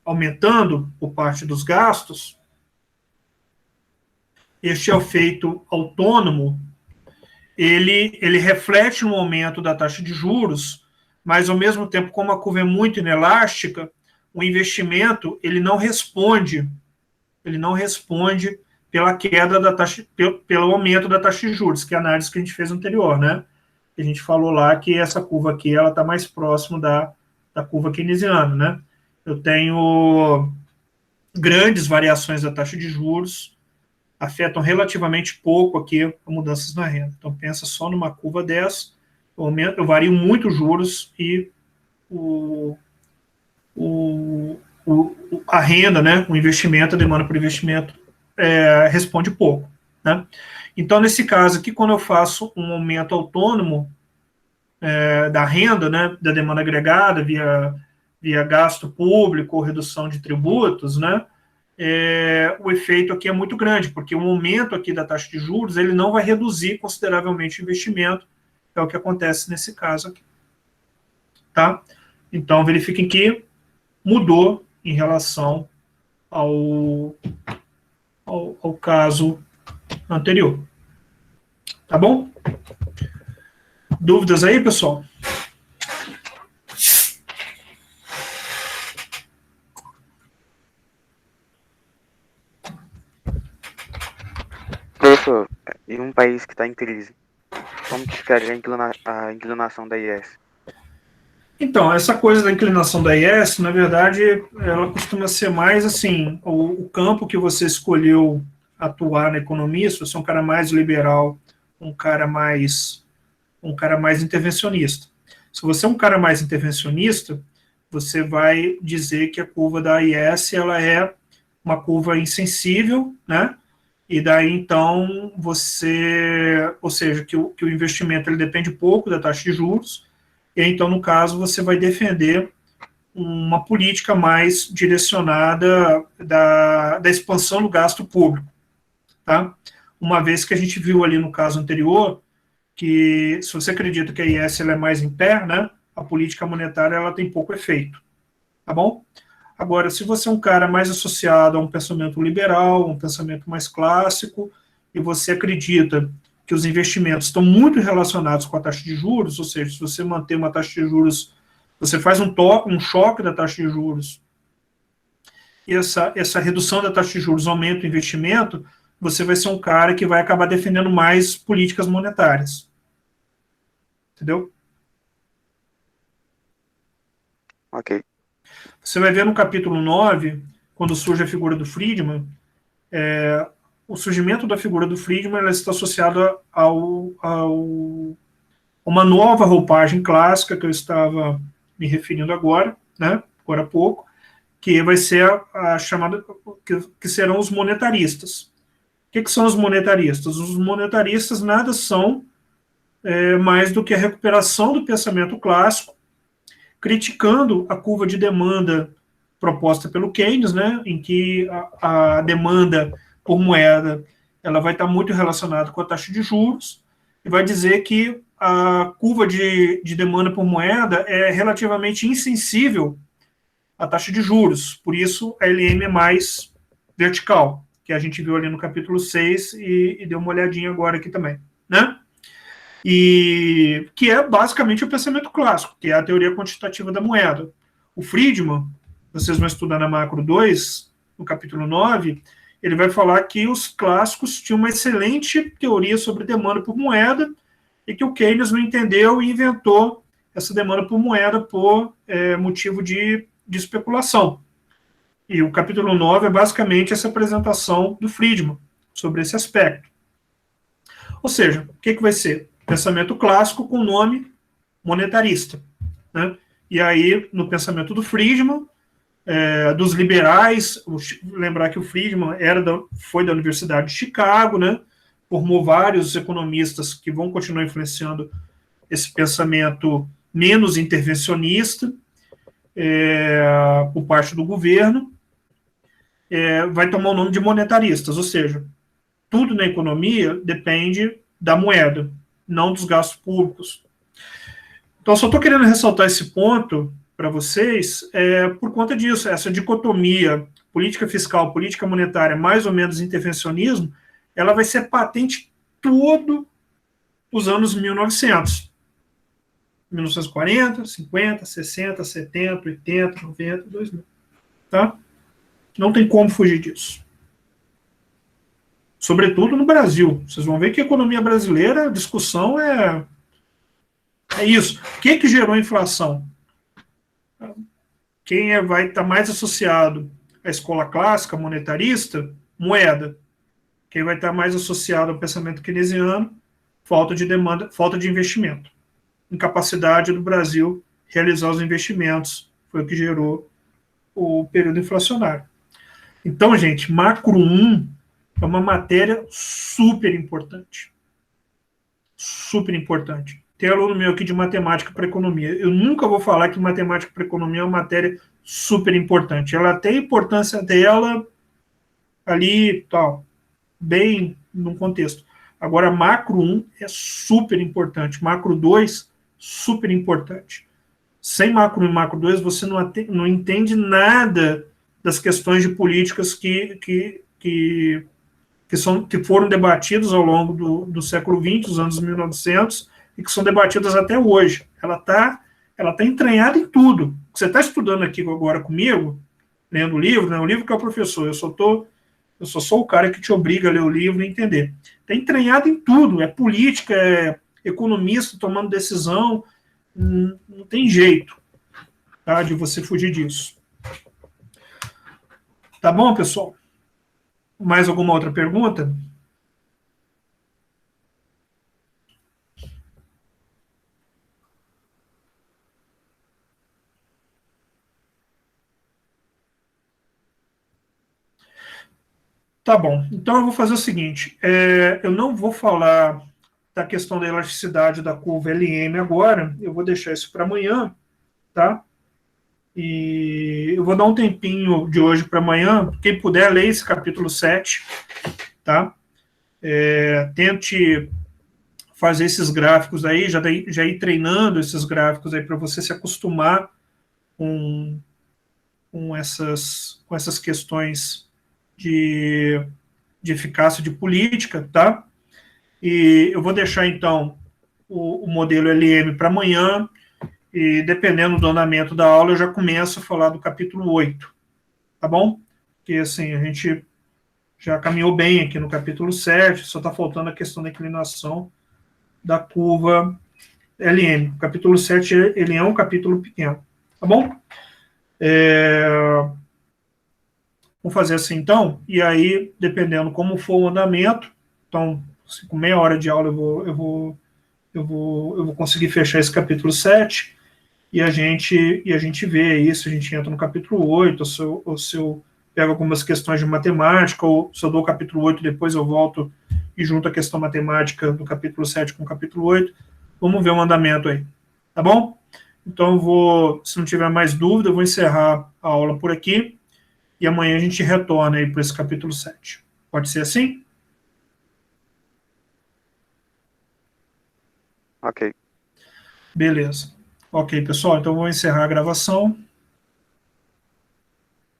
aumentando por parte dos gastos, este efeito autônomo, ele reflete um aumento da taxa de juros, mas, ao mesmo tempo, como a curva é muito inelástica, o investimento ele não responde pela queda da taxa, pelo aumento da taxa de juros, que é a análise que a gente fez anterior, né? A gente falou lá que essa curva aqui ela está mais próximo da curva keynesiana, né? Eu tenho grandes variações da taxa de juros, afetam relativamente pouco aqui as mudanças na renda. Então, pensa só numa curva dessa, eu vario muito os juros e a renda, né, o investimento, a demanda por investimento responde pouco. Né? Então, nesse caso aqui, quando eu faço um aumento autônomo da renda, né, da demanda agregada via gasto público ou redução de tributos, né, o efeito aqui é muito grande, porque o aumento aqui da taxa de juros ele não vai reduzir consideravelmente o investimento, é o que acontece nesse caso aqui. Tá? Então, verifiquem que mudou em relação ao caso anterior. Tá bom? Dúvidas aí, pessoal? Professor, em um país que está em crise, como que ficaria a inclinação da IS? Então, essa coisa da inclinação da IS, na verdade, ela costuma ser mais assim, o campo que você escolheu atuar na economia, se você é um cara mais liberal, um cara mais intervencionista. Se você é um cara mais intervencionista, você vai dizer que a curva da IS ela é uma curva insensível, né? E daí, então, ou seja, que o investimento ele depende pouco da taxa de juros, e então, no caso, você vai defender uma política mais direcionada da expansão do gasto público, tá? Uma vez que a gente viu ali no caso anterior que, se você acredita que a IS ela é mais em pé, né, a política monetária ela tem pouco efeito, tá bom? Agora, se você é um cara mais associado a um pensamento liberal, um pensamento mais clássico, e você acredita que os investimentos estão muito relacionados com a taxa de juros, ou seja, se você manter uma taxa de juros, você faz um choque da taxa de juros, e essa redução da taxa de juros aumenta o investimento, você vai ser um cara que vai acabar defendendo mais políticas monetárias. Entendeu? Ok. Você vai ver no capítulo 9, quando surge a figura do Friedman, o surgimento da figura do Friedman ela está associada a uma nova roupagem clássica que eu estava me referindo agora, né, agora há pouco, que vai ser a chamada, que serão os monetaristas. O que são os monetaristas? Os monetaristas nada são mais do que a recuperação do pensamento clássico, criticando a curva de demanda proposta pelo Keynes, né, em que a demanda por moeda ela vai estar muito relacionada com a taxa de juros, e vai dizer que a curva de demanda por moeda é relativamente insensível à taxa de juros, por isso a LM é mais vertical, que a gente viu ali no capítulo 6 e deu uma olhadinha agora aqui também, né? E que é basicamente o pensamento clássico, que é a teoria quantitativa da moeda. O Friedman, vocês vão estudar na Macro 2, no capítulo 9, ele vai falar que os clássicos tinham uma excelente teoria sobre demanda por moeda e que o Keynes não entendeu e inventou essa demanda por moeda por motivo de especulação. E o capítulo 9 é basicamente essa apresentação do Friedman sobre esse aspecto. Ou seja, o que vai ser? Pensamento clássico com nome monetarista, né? E aí, no pensamento do Friedman, dos liberais, lembrar que o Friedman foi da Universidade de Chicago, né? Formou vários economistas que vão continuar influenciando esse pensamento menos intervencionista por parte do governo, vai tomar o nome de monetaristas, ou seja, tudo na economia depende da moeda, não dos gastos públicos. Então, só estou querendo ressaltar esse ponto para vocês por conta disso, essa dicotomia política fiscal, política monetária, mais ou menos intervencionismo, ela vai ser patente todo os anos 1900. 1940, 50, 60, 70, 80, 90, 2000. Tá? Não tem como fugir disso. Sobretudo no Brasil. Vocês vão ver que a economia brasileira, a discussão é isso. O que gerou a inflação? Quem vai estar mais associado à escola clássica, monetarista? Moeda. Quem vai estar mais associado ao pensamento keynesiano? Falta de demanda, falta de investimento. Incapacidade do Brasil realizar os investimentos. Foi o que gerou o período inflacionário. Então, gente, macro 1 é uma matéria super importante. Super importante. Tem aluno meu aqui de matemática para economia. Eu nunca vou falar que matemática para economia é uma matéria super importante. Ela tem a importância dela ali, tal, bem no contexto. Agora, macro 1 é super importante. Macro 2, super importante. Sem macro 1 e macro 2, você não entende nada das questões de políticas que foram debatidas ao longo do século XX, dos anos 1900, e que são debatidas até hoje. Ela tá entranhada em tudo. Você está estudando aqui agora comigo, lendo o livro, né? O livro que é o professor, eu só sou o cara que te obriga a ler o livro e entender. Está entranhado em tudo, é política, é economista tomando decisão, não tem jeito, tá, de você fugir disso. Tá bom, pessoal? Mais alguma outra pergunta? Tá bom. Então eu vou fazer o seguinte, eu não vou falar da questão da elasticidade da curva LM agora, eu vou deixar isso para amanhã, tá? E eu vou dar um tempinho de hoje para amanhã. Quem puder, ler esse capítulo 7, tá? Tente fazer esses gráficos aí, já ir treinando esses gráficos aí para você se acostumar com essas questões de eficácia de política, tá? E eu vou deixar, então, o modelo LM para amanhã, e dependendo do andamento da aula, eu já começo a falar do capítulo 8, tá bom? Porque, assim, a gente já caminhou bem aqui no capítulo 7, só está faltando a questão da inclinação da curva LM. O capítulo 7, ele é um capítulo pequeno, tá bom? Vamos fazer assim, então, e aí, dependendo como for o andamento, então, com meia hora de aula eu vou conseguir fechar esse capítulo 7, e a gente vê isso, a gente entra no capítulo 8, ou se eu pego algumas questões de matemática, ou se eu dou o capítulo 8, depois eu volto e junto a questão matemática do capítulo 7 com o capítulo 8. Vamos ver o andamento aí, tá bom? Então, se não tiver mais dúvida, eu vou encerrar a aula por aqui, e amanhã a gente retorna aí para esse capítulo 7. Pode ser assim? Ok. Beleza. Ok, pessoal, então eu vou encerrar a gravação.